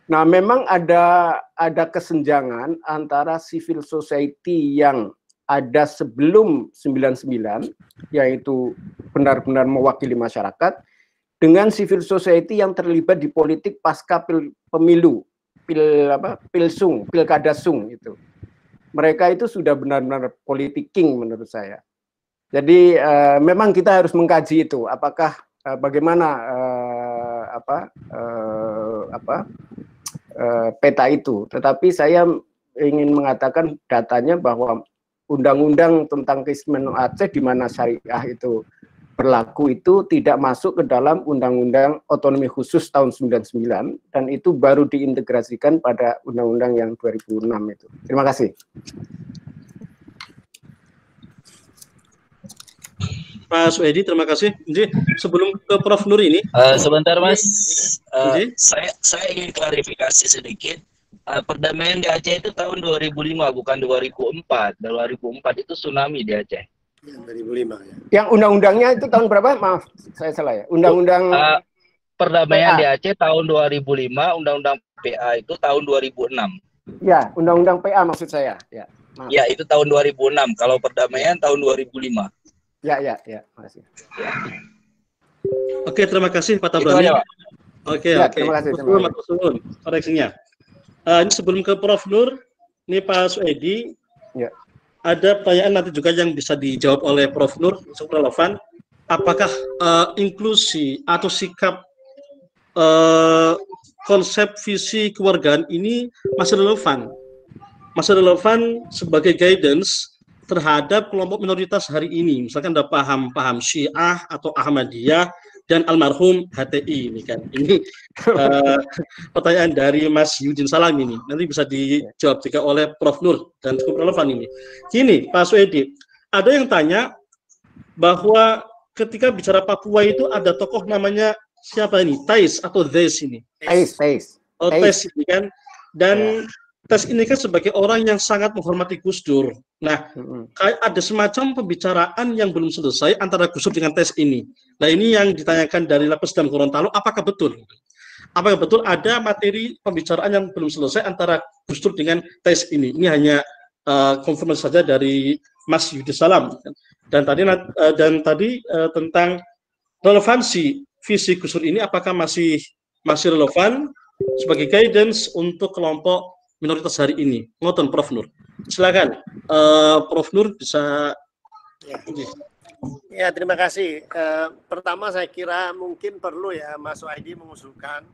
Nah, memang ada kesenjangan antara civil society yang ada sebelum 99, yaitu benar-benar mewakili masyarakat, dengan civil society yang terlibat di politik pasca pemilu, pilkada sung itu. Mereka itu sudah benar-benar politiking menurut saya. Jadi memang kita harus mengkaji itu, apakah bagaimana peta itu. Tetapi saya ingin mengatakan datanya bahwa undang-undang tentang keistimewaan Aceh di mana syariah itu berlaku itu tidak masuk ke dalam undang-undang otonomi khusus tahun 99 dan itu baru diintegrasikan pada undang-undang yang 2006 itu. Terima kasih. Pak Suedi, terima kasih. Jadi sebelum ke Prof Nur ini, sebentar Mas, saya ingin klarifikasi sedikit. Perdamaian di Aceh itu tahun 2005 bukan 2004. 2004 itu tsunami di Aceh. Ya, 2005 ya. Yang undang-undangnya itu tahun berapa? Maaf, saya salah ya. Undang-undang perdamaian di Aceh tahun 2005, undang-undang PA itu tahun 2006. Ya, undang-undang PA maksud saya. Ya, maaf. Ya, itu tahun 2006. Kalau perdamaian tahun 2005. Ya, makasih. Ya. Oke, terima kasih Pak Tabrani. Oke. Terima kasih. Koreksinya. Ini sebelum ke Prof Nur, ini Pak Suedi, ya. Ada pertanyaan nanti juga yang bisa dijawab oleh Prof Nur, cukup relevan. Apakah inklusi atau sikap konsep visi keluargaan ini masih relevan? Masih relevan sebagai guidance terhadap kelompok minoritas hari ini, misalkan ada paham Syiah atau Ahmadiyah dan almarhum HTI ini kan. Ini pertanyaan dari Mas Yudin Salam ini. Nanti bisa dijawab juga oleh Prof Nur dan cukup relevan ini. Gini, Pak Suedi, ada yang tanya bahwa ketika bicara Papua itu ada tokoh namanya siapa ini? Tais atau Des ini? Tais. Oh, Tais ini kan. Dan Tes ini kan sebagai orang yang sangat menghormati Gus Dur. Nah, ada semacam pembicaraan yang belum selesai antara Gus Dur dengan Tes ini. Nah, ini yang ditanyakan dari Lapis dan Gorontalo, apakah betul? Apakah betul ada materi pembicaraan yang belum selesai antara Gus Dur dengan Tes ini? Ini hanya konfirmasi saja dari Mas Yudi Salam. Dan tadi tentang relevansi visi Gus Dur ini, apakah masih relevan sebagai guidance untuk kelompok minoritas hari ini? Ngoten Prof Nur. Silakan Prof Nur bisa. Ya, terima kasih. Pertama saya kira mungkin perlu ya Mas Waidi mengusulkan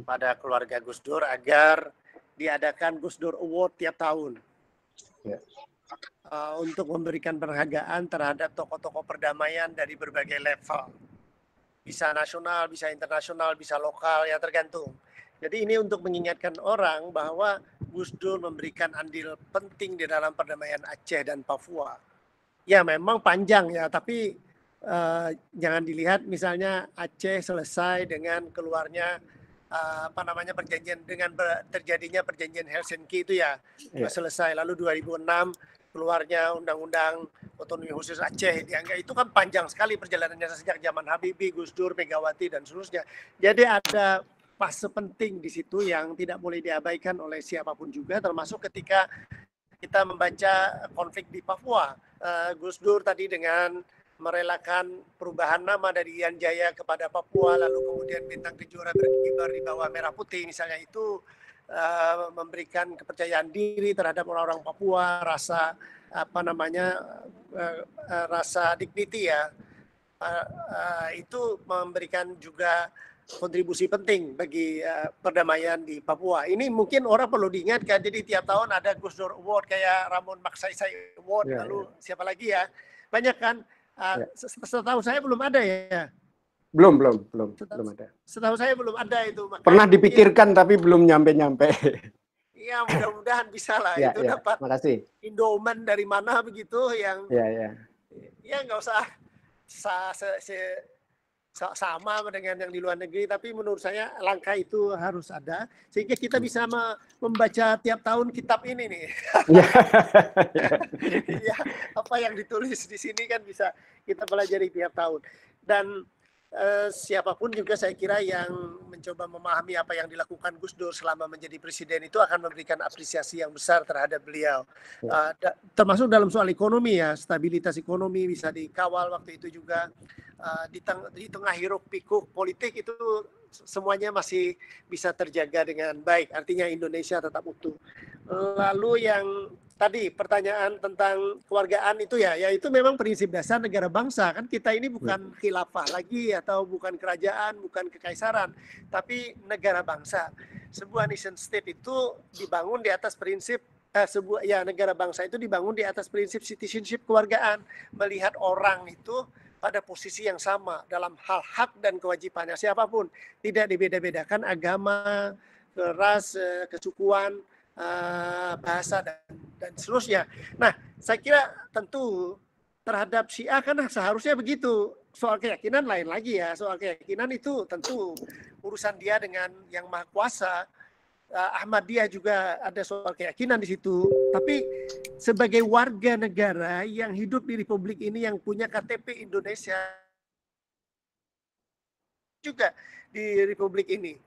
pada keluarga Gus Dur agar diadakan Gus Dur Award tiap tahun. Untuk memberikan penghargaan terhadap tokoh-tokoh perdamaian dari berbagai level. Bisa nasional, bisa internasional, bisa lokal, ya tergantung. Jadi ini untuk mengingatkan orang bahwa Gus Dur memberikan andil penting di dalam perdamaian Aceh dan Papua. Ya memang panjang ya, tapi jangan dilihat misalnya Aceh selesai dengan keluarnya perjanjian dengan terjadinya perjanjian Helsinki itu ya. Selesai. Lalu 2006 keluarnya undang-undang otonomi khusus Aceh dianggap itu kan panjang sekali perjalanannya sejak zaman Habibie, Gus Dur, Megawati dan seterusnya. Jadi ada fase penting di situ yang tidak boleh diabaikan oleh siapapun juga, termasuk ketika kita membaca konflik di Papua. Gus Dur tadi dengan merelakan perubahan nama dari Irian Jaya kepada Papua, lalu kemudian bintang kejora berkibar di bawah merah putih, misalnya itu memberikan kepercayaan diri terhadap orang-orang Papua, rasa rasa dignity ya, itu memberikan juga kontribusi penting bagi perdamaian di Papua. Ini mungkin orang perlu diingatkan. Jadi tiap tahun ada Gus Dur Award kayak Ramon Magsaysay Award, lalu siapa lagi ya? Banyak kan? Setahu saya belum ada ya. Belum ada. Setahu saya belum ada itu. Makanya pernah dipikirkan tapi belum nyampe-nyampe. Iya, mudah-mudahan bisa lah. Itu dapat endowment dari mana begitu yang. Ya nggak usah sama dengan yang di luar negeri, tapi menurut saya langkah itu harus ada sehingga kita bisa membaca tiap tahun kitab ini nih. Ya, apa yang ditulis di sini kan bisa kita pelajari tiap tahun. Dan siapapun juga saya kira yang mencoba memahami apa yang dilakukan Gus Dur selama menjadi presiden itu akan memberikan apresiasi yang besar terhadap beliau. Termasuk dalam soal ekonomi ya, stabilitas ekonomi bisa dikawal waktu itu juga. Di tengah hiruk pikuk politik itu semuanya masih bisa terjaga dengan baik. Artinya Indonesia tetap utuh. Lalu yang tadi pertanyaan tentang kewargaan itu ya itu memang prinsip dasar negara bangsa. Kan kita ini bukan khilafah lagi atau bukan kerajaan, bukan kekaisaran, tapi negara bangsa. Sebuah nation state itu dibangun di atas prinsip negara bangsa itu dibangun di atas prinsip citizenship kewargaan, melihat orang itu pada posisi yang sama dalam hal hak dan kewajibannya siapapun, tidak dibeda-bedakan agama, ras, kesukuan, bahasa dan seterusnya. Nah, saya kira tentu terhadap Syiah kan seharusnya begitu. Soal keyakinan lain lagi ya. Soal keyakinan itu tentu urusan dia dengan yang Maha Kuasa. Ahmadiyah juga ada soal keyakinan di situ. Tapi sebagai warga negara yang hidup di Republik ini yang punya KTP Indonesia juga di Republik ini.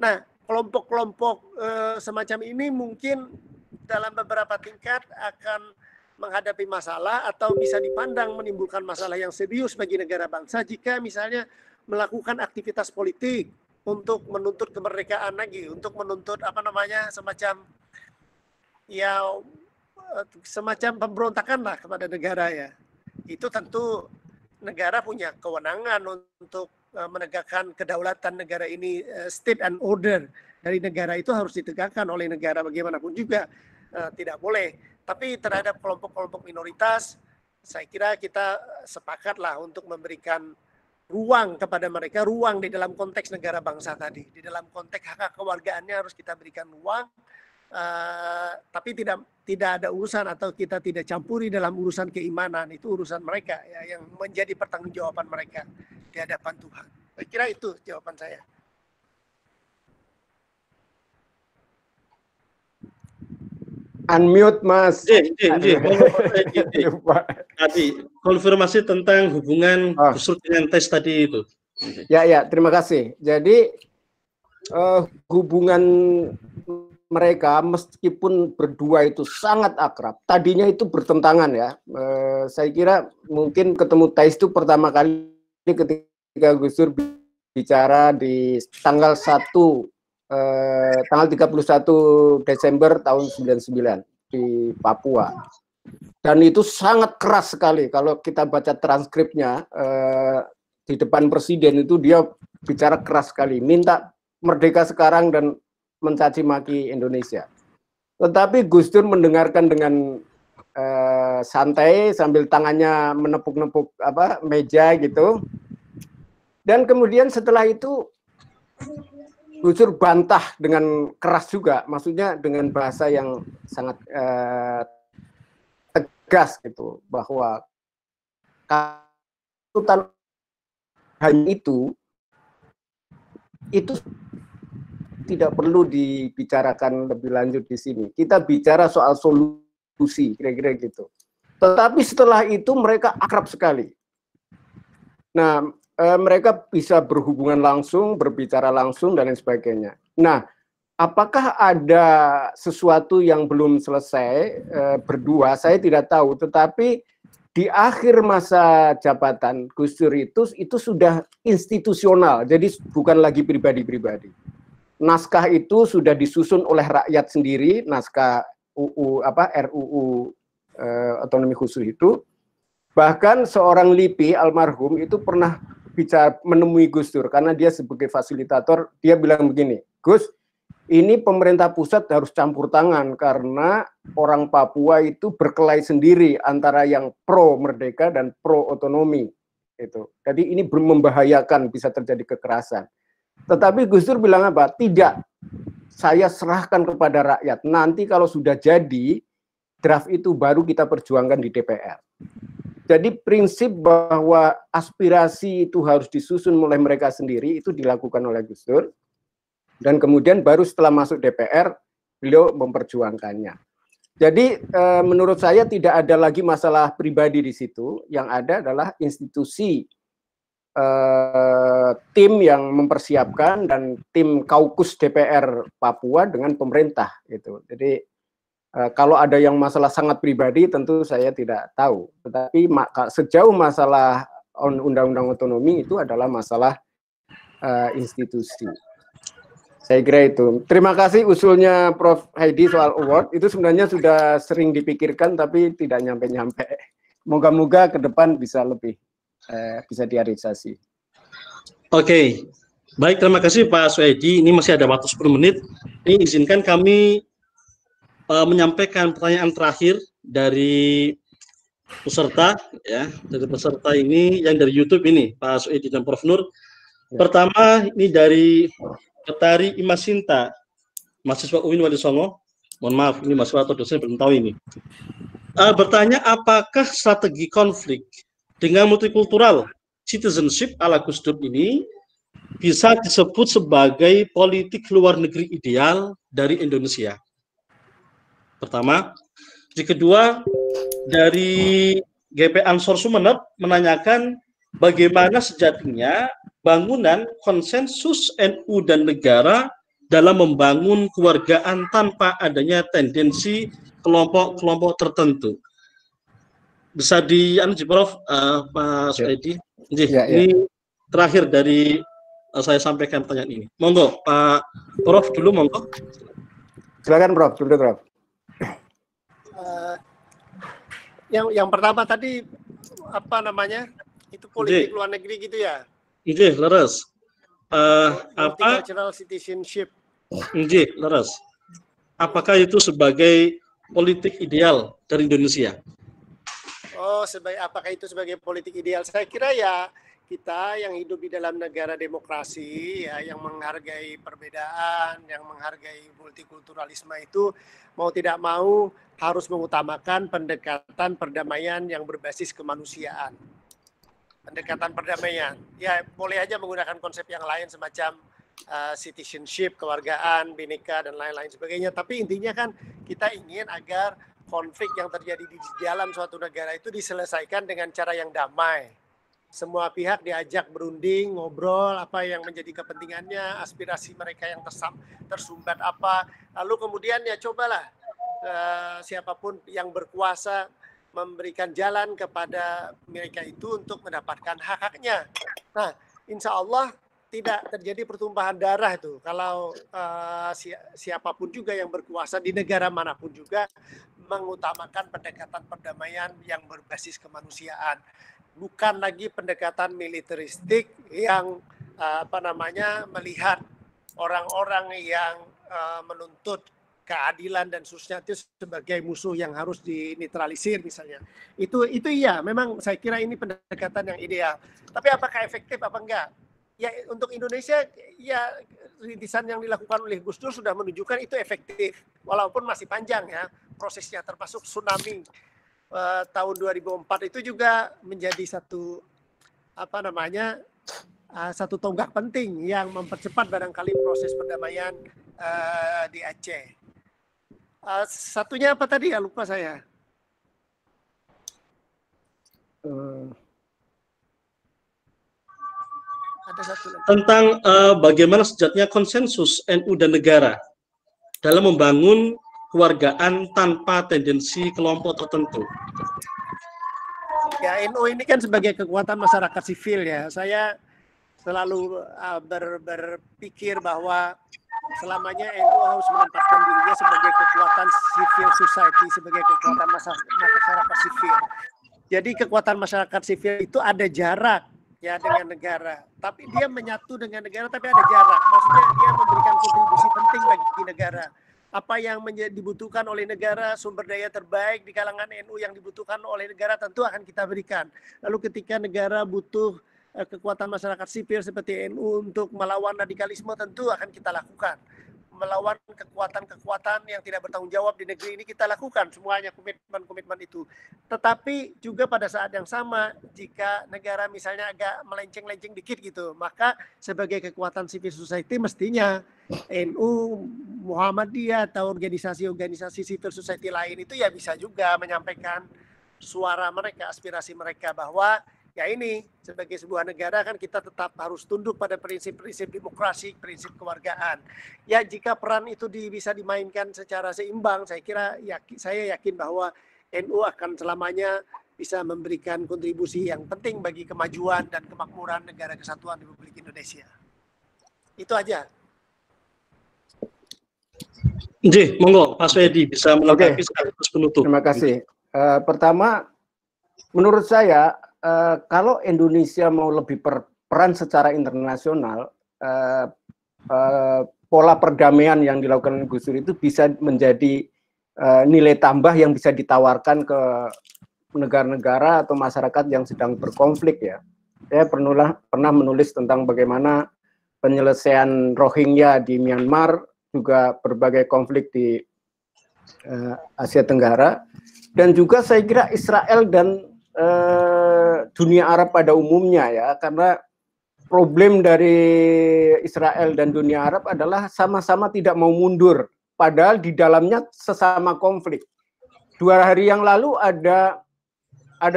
Nah, kelompok-kelompok semacam ini mungkin dalam beberapa tingkat akan menghadapi masalah atau bisa dipandang menimbulkan masalah yang serius bagi negara bangsa jika misalnya melakukan aktivitas politik untuk menuntut kemerdekaan lagi, untuk menuntut semacam pemberontakan lah kepada negara ya. Itu tentu negara punya kewenangan untuk menegakkan kedaulatan negara ini, state and order dari negara itu harus ditegakkan oleh negara bagaimanapun juga, tidak boleh. Tapi terhadap kelompok-kelompok minoritas, saya kira kita sepakatlah untuk memberikan ruang kepada mereka, ruang di dalam konteks negara bangsa tadi, di dalam konteks hak kewargaannya harus kita berikan ruang, tapi tidak ada urusan atau kita tidak campuri dalam urusan keimanan, itu urusan mereka ya, yang menjadi pertanggungjawaban mereka di hadapan Tuhan. Saya kira itu jawaban saya. Unmute Mas. Tadi konfirmasi tentang hubungan Gus Dur dengan tes tadi itu. Ya, terima kasih. Jadi hubungan mereka meskipun berdua itu sangat akrab. Tadinya itu bertentangan ya. Saya kira mungkin ketemu Tais itu pertama kali ketika Gus Dur bicara di tanggal 31 Desember tahun 99 di Papua. Dan itu sangat keras sekali kalau kita baca transkripnya di depan presiden itu dia bicara keras sekali, minta merdeka sekarang dan mencaci maki Indonesia. Tetapi Gus Dur mendengarkan dengan santai sambil tangannya menepuk-nepuk meja gitu. Dan kemudian setelah itu Gus Dur bantah dengan keras juga, maksudnya dengan bahasa yang sangat tegas gitu, bahwa tuntutan hanya itu tidak perlu dibicarakan lebih lanjut di sini. Kita bicara soal solusi, kira-kira gitu. Tetapi setelah itu mereka akrab sekali. Nah, mereka bisa berhubungan langsung, berbicara langsung, dan lain sebagainya. Nah, apakah ada sesuatu yang belum selesai berdua? Saya tidak tahu. Tetapi di akhir masa jabatan Gus Dur itu sudah institusional. Jadi bukan lagi pribadi-pribadi. Naskah itu sudah disusun oleh rakyat sendiri. Naskah RUU otonomi khusus itu. Bahkan seorang LIPI almarhum itu pernah menemui Gus Dur karena dia sebagai fasilitator, dia bilang begini, Gus, ini pemerintah pusat harus campur tangan karena orang Papua itu berkelahi sendiri antara yang pro merdeka dan pro otonomi. Itu. Jadi ini membahayakan, bisa terjadi kekerasan. Tetapi Gus Dur bilang apa? Tidak, saya serahkan kepada rakyat. Nanti kalau sudah jadi, draft itu baru kita perjuangkan di DPR. Jadi prinsip bahwa aspirasi itu harus disusun oleh mereka sendiri itu dilakukan oleh Gus Dur. Dan kemudian baru setelah masuk DPR, beliau memperjuangkannya. Jadi menurut saya tidak ada lagi masalah pribadi di situ. Yang ada adalah institusi tim yang mempersiapkan dan tim kaukus DPR Papua dengan pemerintah gitu. Jadi kalau ada yang masalah sangat pribadi tentu saya tidak tahu. Tetapi sejauh masalah undang-undang otonomi itu adalah masalah institusi. Saya kira itu. Terima kasih usulnya Prof. Heidi soal award. Itu sebenarnya sudah sering dipikirkan tapi tidak nyampe-nyampe. Moga-moga ke depan bisa lebih bisa direalisasi. Oke. Baik, terima kasih Pak Suedi. Ini masih ada waktu 10 menit. Ini izinkan kami menyampaikan pertanyaan terakhir dari peserta, ya, dari peserta ini yang dari YouTube ini, Pak Suedi dan Prof. Nur. Pertama ini dari Betari Imasinta, mahasiswa UIN Wali Songo. Mohon maaf, ini mahasiswa atau dosen belum tahu ini. Bertanya, apakah strategi konflik dengan multikultural citizenship ala Gus Dur ini bisa disebut sebagai politik luar negeri ideal dari Indonesia? Pertama. Yang kedua, dari GP Ansor Sumeneb menanyakan bagaimana sejatinya bangunan konsensus NU dan negara dalam membangun kewargaan tanpa adanya tendensi kelompok-kelompok tertentu. Bisa Prof. Pak Suedi. Ini terakhir dari saya sampaikan pertanyaan ini. Monggo Pak Prof dulu, monggo. Silakan Prof. Dulu Prof. Yang pertama tadi apa namanya? Itu politik luar negeri gitu ya? Nggih, leres. Multicultural citizenship. Nggih, leres. Apakah itu sebagai politik ideal dari Indonesia? Oh, apakah itu sebagai politik ideal? Saya kira ya kita yang hidup di dalam negara demokrasi, ya, yang menghargai perbedaan, yang menghargai multikulturalisme itu mau tidak mau harus mengutamakan pendekatan perdamaian yang berbasis kemanusiaan. Pendekatan perdamaian, ya boleh aja menggunakan konsep yang lain semacam citizenship, kewargaan, bhinneka dan lain-lain sebagainya. Tapi intinya kan kita ingin agar konflik yang terjadi di dalam suatu negara itu diselesaikan dengan cara yang damai. Semua pihak diajak berunding, ngobrol apa yang menjadi kepentingannya, aspirasi mereka yang tersumbat apa. Lalu kemudian ya cobalah siapapun yang berkuasa memberikan jalan kepada mereka itu untuk mendapatkan hak-haknya. Nah, insya Allah tidak terjadi pertumpahan darah itu. Kalau siapapun juga yang berkuasa di negara manapun juga mengutamakan pendekatan perdamaian yang berbasis kemanusiaan. Bukan lagi pendekatan militeristik yang melihat orang-orang yang menuntut keadilan dan seterusnya itu sebagai musuh yang harus dinetralisir misalnya. Itu iya, memang saya kira ini pendekatan yang ideal. Tapi apakah efektif apa enggak? Ya untuk Indonesia ya rintisan yang dilakukan oleh Gus Dur sudah menunjukkan itu efektif. Walaupun masih panjang ya prosesnya, termasuk tsunami tahun 2004 itu juga menjadi satu satu tonggak penting yang mempercepat barangkali proses perdamaian di Aceh. Satunya apa tadi ya, lupa saya. Ada satu lagi. Tentang bagaimana sejatinya konsensus NU dan negara dalam membangun kewargaan tanpa tendensi kelompok tertentu. Ya, NU ini kan sebagai kekuatan masyarakat sivil ya. Saya selalu berpikir bahwa selamanya NU harus menempatkan dirinya sebagai kekuatan civil society, sebagai kekuatan masyarakat sivil. Jadi kekuatan masyarakat sivil itu ada jarak ya dengan negara, tapi dia menyatu dengan negara tapi ada jarak. Maksudnya dia memberikan kontribusi penting bagi negara. Apa yang dibutuhkan oleh negara, sumber daya terbaik di kalangan NU yang dibutuhkan oleh negara tentu akan kita berikan. Lalu ketika negara butuh kekuatan masyarakat sipil seperti NU untuk melawan radikalisme tentu akan kita lakukan. Melawan kekuatan-kekuatan yang tidak bertanggung jawab di negeri ini kita lakukan semuanya, komitmen-komitmen itu. Tetapi juga pada saat yang sama jika negara misalnya agak melenceng-lenceng dikit gitu, maka sebagai kekuatan civil society mestinya NU, Muhammadiyah atau organisasi-organisasi civil society lain itu ya bisa juga menyampaikan suara mereka, aspirasi mereka bahwa Ya ini, sebagai sebuah negara kan kita tetap harus tunduk pada prinsip-prinsip demokrasi, prinsip kewargaan. Ya jika peran itu bisa dimainkan secara seimbang, saya yakin bahwa NU akan selamanya bisa memberikan kontribusi yang penting bagi kemajuan dan kemakmuran negara kesatuan Republik Indonesia. Itu aja. Nggih, monggo Pak Swedi bisa melengkapi sekaligus penutup. Terima kasih. Pertama, menurut saya kalau Indonesia mau lebih berperan secara internasional, pola perdamaian yang dilakukan Gus Dur itu bisa menjadi nilai tambah yang bisa ditawarkan ke negara-negara atau masyarakat yang sedang berkonflik ya. Saya pernah menulis tentang bagaimana penyelesaian Rohingya di Myanmar, juga berbagai konflik di Asia Tenggara, dan juga saya kira Israel dan dunia Arab pada umumnya ya, karena problem dari Israel dan dunia Arab adalah sama-sama tidak mau mundur, padahal di dalamnya sesama konflik. 2 hari yang lalu ada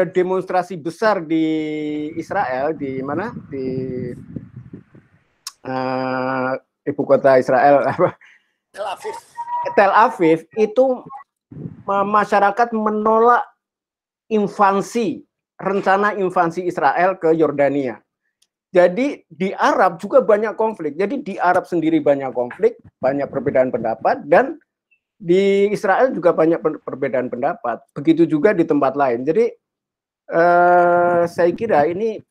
demonstrasi besar di Israel, di mana, di ibu kota Israel, Tel Aviv, itu masyarakat menolak rencana invasi Israel ke Yordania. Jadi di Arab juga banyak konflik. Jadi di Arab sendiri banyak konflik, banyak perbedaan pendapat, dan di Israel juga banyak perbedaan pendapat. Begitu juga di tempat lain. Jadi saya kira ini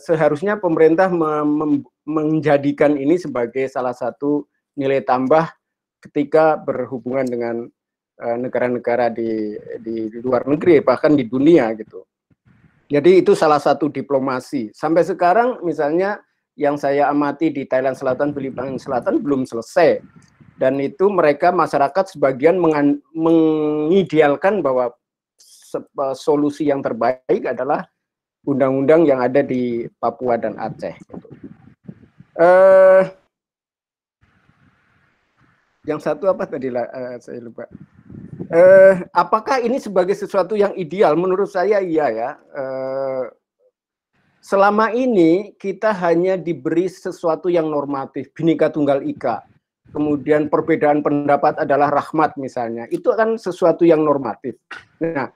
seharusnya pemerintah menjadikan ini sebagai salah satu nilai tambah ketika berhubungan dengan negara-negara di luar negeri, bahkan di dunia gitu. Jadi itu salah satu diplomasi. Sampai sekarang misalnya yang saya amati di Thailand Selatan, Filipina Selatan belum selesai. Dan itu mereka masyarakat sebagian mengidealkan bahwa solusi yang terbaik adalah undang-undang yang ada di Papua dan Aceh. Yang satu apa tadi saya lupa. Apakah ini sebagai sesuatu yang ideal? Menurut saya iya ya. Selama ini kita hanya diberi sesuatu yang normatif, Bhinneka Tunggal Ika. Kemudian perbedaan pendapat adalah rahmat misalnya. Itu kan sesuatu yang normatif. Nah,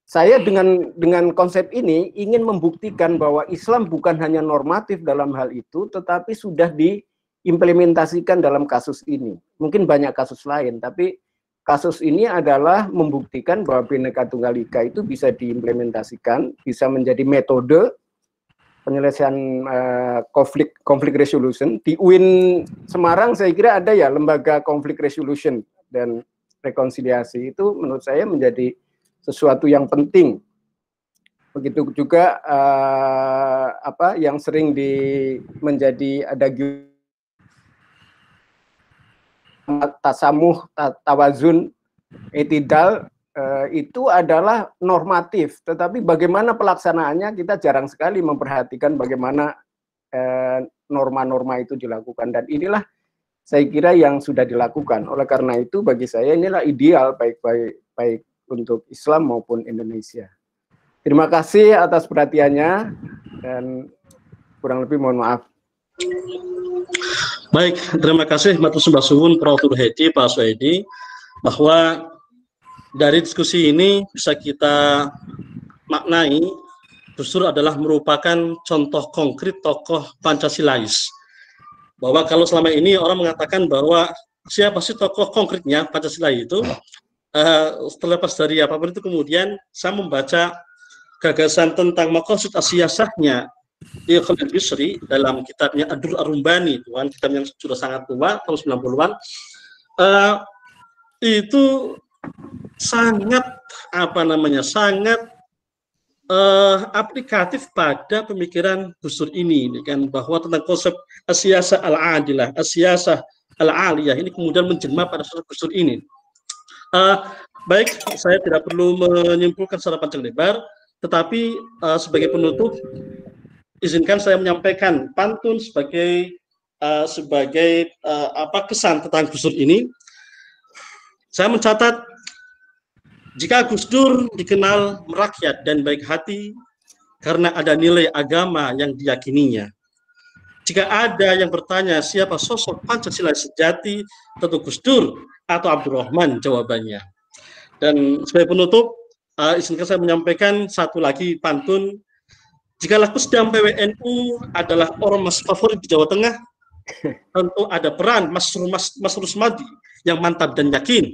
saya dengan konsep ini ingin membuktikan bahwa Islam bukan hanya normatif dalam hal itu, tetapi sudah diimplementasikan dalam kasus ini. Mungkin banyak kasus lain, tapi kasus ini adalah membuktikan bahwa Bhinneka Tunggal Ika itu bisa diimplementasikan, bisa menjadi metode penyelesaian konflik resolution. Di UIN Semarang saya kira ada ya lembaga konflik resolution dan rekonsiliasi, itu menurut saya menjadi sesuatu yang penting. Begitu juga yang sering menjadi ada tasamuh, tawazun, etidal, itu adalah normatif, tetapi bagaimana pelaksanaannya kita jarang sekali memperhatikan bagaimana norma-norma itu dilakukan, dan inilah saya kira yang sudah dilakukan. Oleh karena itu bagi saya inilah ideal baik untuk Islam maupun Indonesia. Terima kasih atas perhatiannya dan kurang lebih mohon maaf. Baik, terima kasih matur sembah suwun Prof. Hedi, Pak Swedi, bahwa dari diskusi ini bisa kita maknai Gus Dur adalah merupakan contoh konkret tokoh Pancasilais. Bahwa kalau selama ini orang mengatakan bahwa siapa sih tokoh konkretnya Pancasila itu, terlepas dari apapun itu, kemudian saya membaca gagasan tentang maqasid as-siyasahnya Khalil Yusri dalam kitabnya Ad-Durr Ar-Rumbani, kitab yang sudah sangat tua, tahun 90-an, itu sangat sangat aplikatif pada pemikiran Gus Dur ini kan, bahwa tentang konsep as-siyasah al-adilah, as-siyasah al-aliyah ini kemudian menjelma pada sosok Gus Dur ini. Baik, saya tidak perlu menyimpulkan secara panjang lebar, tetapi sebagai penutup izinkan saya menyampaikan pantun sebagai kesan tentang Gus Dur ini. Saya mencatat, jika Gus Dur dikenal merakyat dan baik hati, karena ada nilai agama yang diyakininya. Jika ada yang bertanya siapa sosok Pancasila sejati, tentu Gus Dur atau Abdurrahman jawabannya. Dan sebagai penutup, izinkan saya menyampaikan satu lagi pantun. Jika Lapusdam PWNU adalah ormas favorit di Jawa Tengah, tentu ada peran Mas Rusmadi yang mantap dan yakin.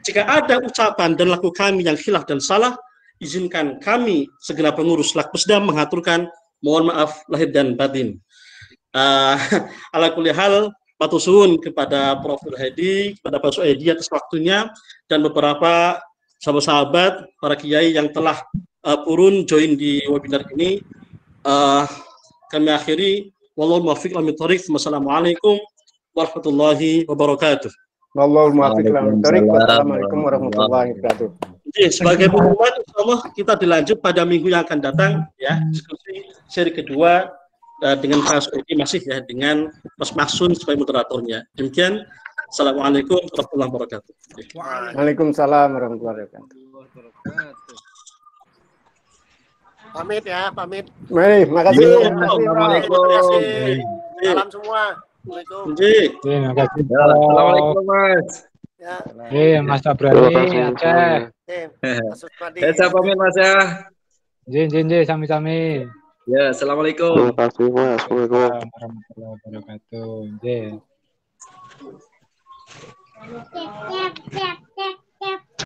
Jika ada ucapan dan laku kami yang khilaf dan salah, izinkan kami segenap pengurus Lapusdam mengaturkan mohon maaf lahir dan batin. Ala kulli hal, matur suwun kepada Prof. Hedi, kepada Pak Soedi atas waktunya, dan beberapa sahabat-sahabat, para kiai yang telah purun join di webinar ini. Kami akhiri, wallahu muwaffiq ila thoriq. Wassalamualaikum warahmatullahi wabarakatuh. Wallahu muwaffiq ila thoriq. Wassalamualaikum warahmatullahi wabarakatuh. Jadi, sebagai pengumuman, insyaallah kita dilanjut pada minggu yang akan datang, ya, diskusi seri kedua dengan Pak Soedi masih ya dengan Mas Masun sebagai moderatornya. Demikian, assalamualaikum warahmatullahi wabarakatuh. Waalaikumsalam warahmatullahi wabarakatuh. Pamit ya, pamit. Baik, makasih. Assalamualaikum. Salam semua. Assalamualaikum. Terima kasih. Assalamualaikum Mas. Ya. Mas Abrani, Aceh. Mas Rusmadi. Saya pamit Mas ya. Jin, sami-sami. Ya, assalamualaikum. Terima kasih, Mas. Assalamualaikum Warahmatullahi wabarakatuh.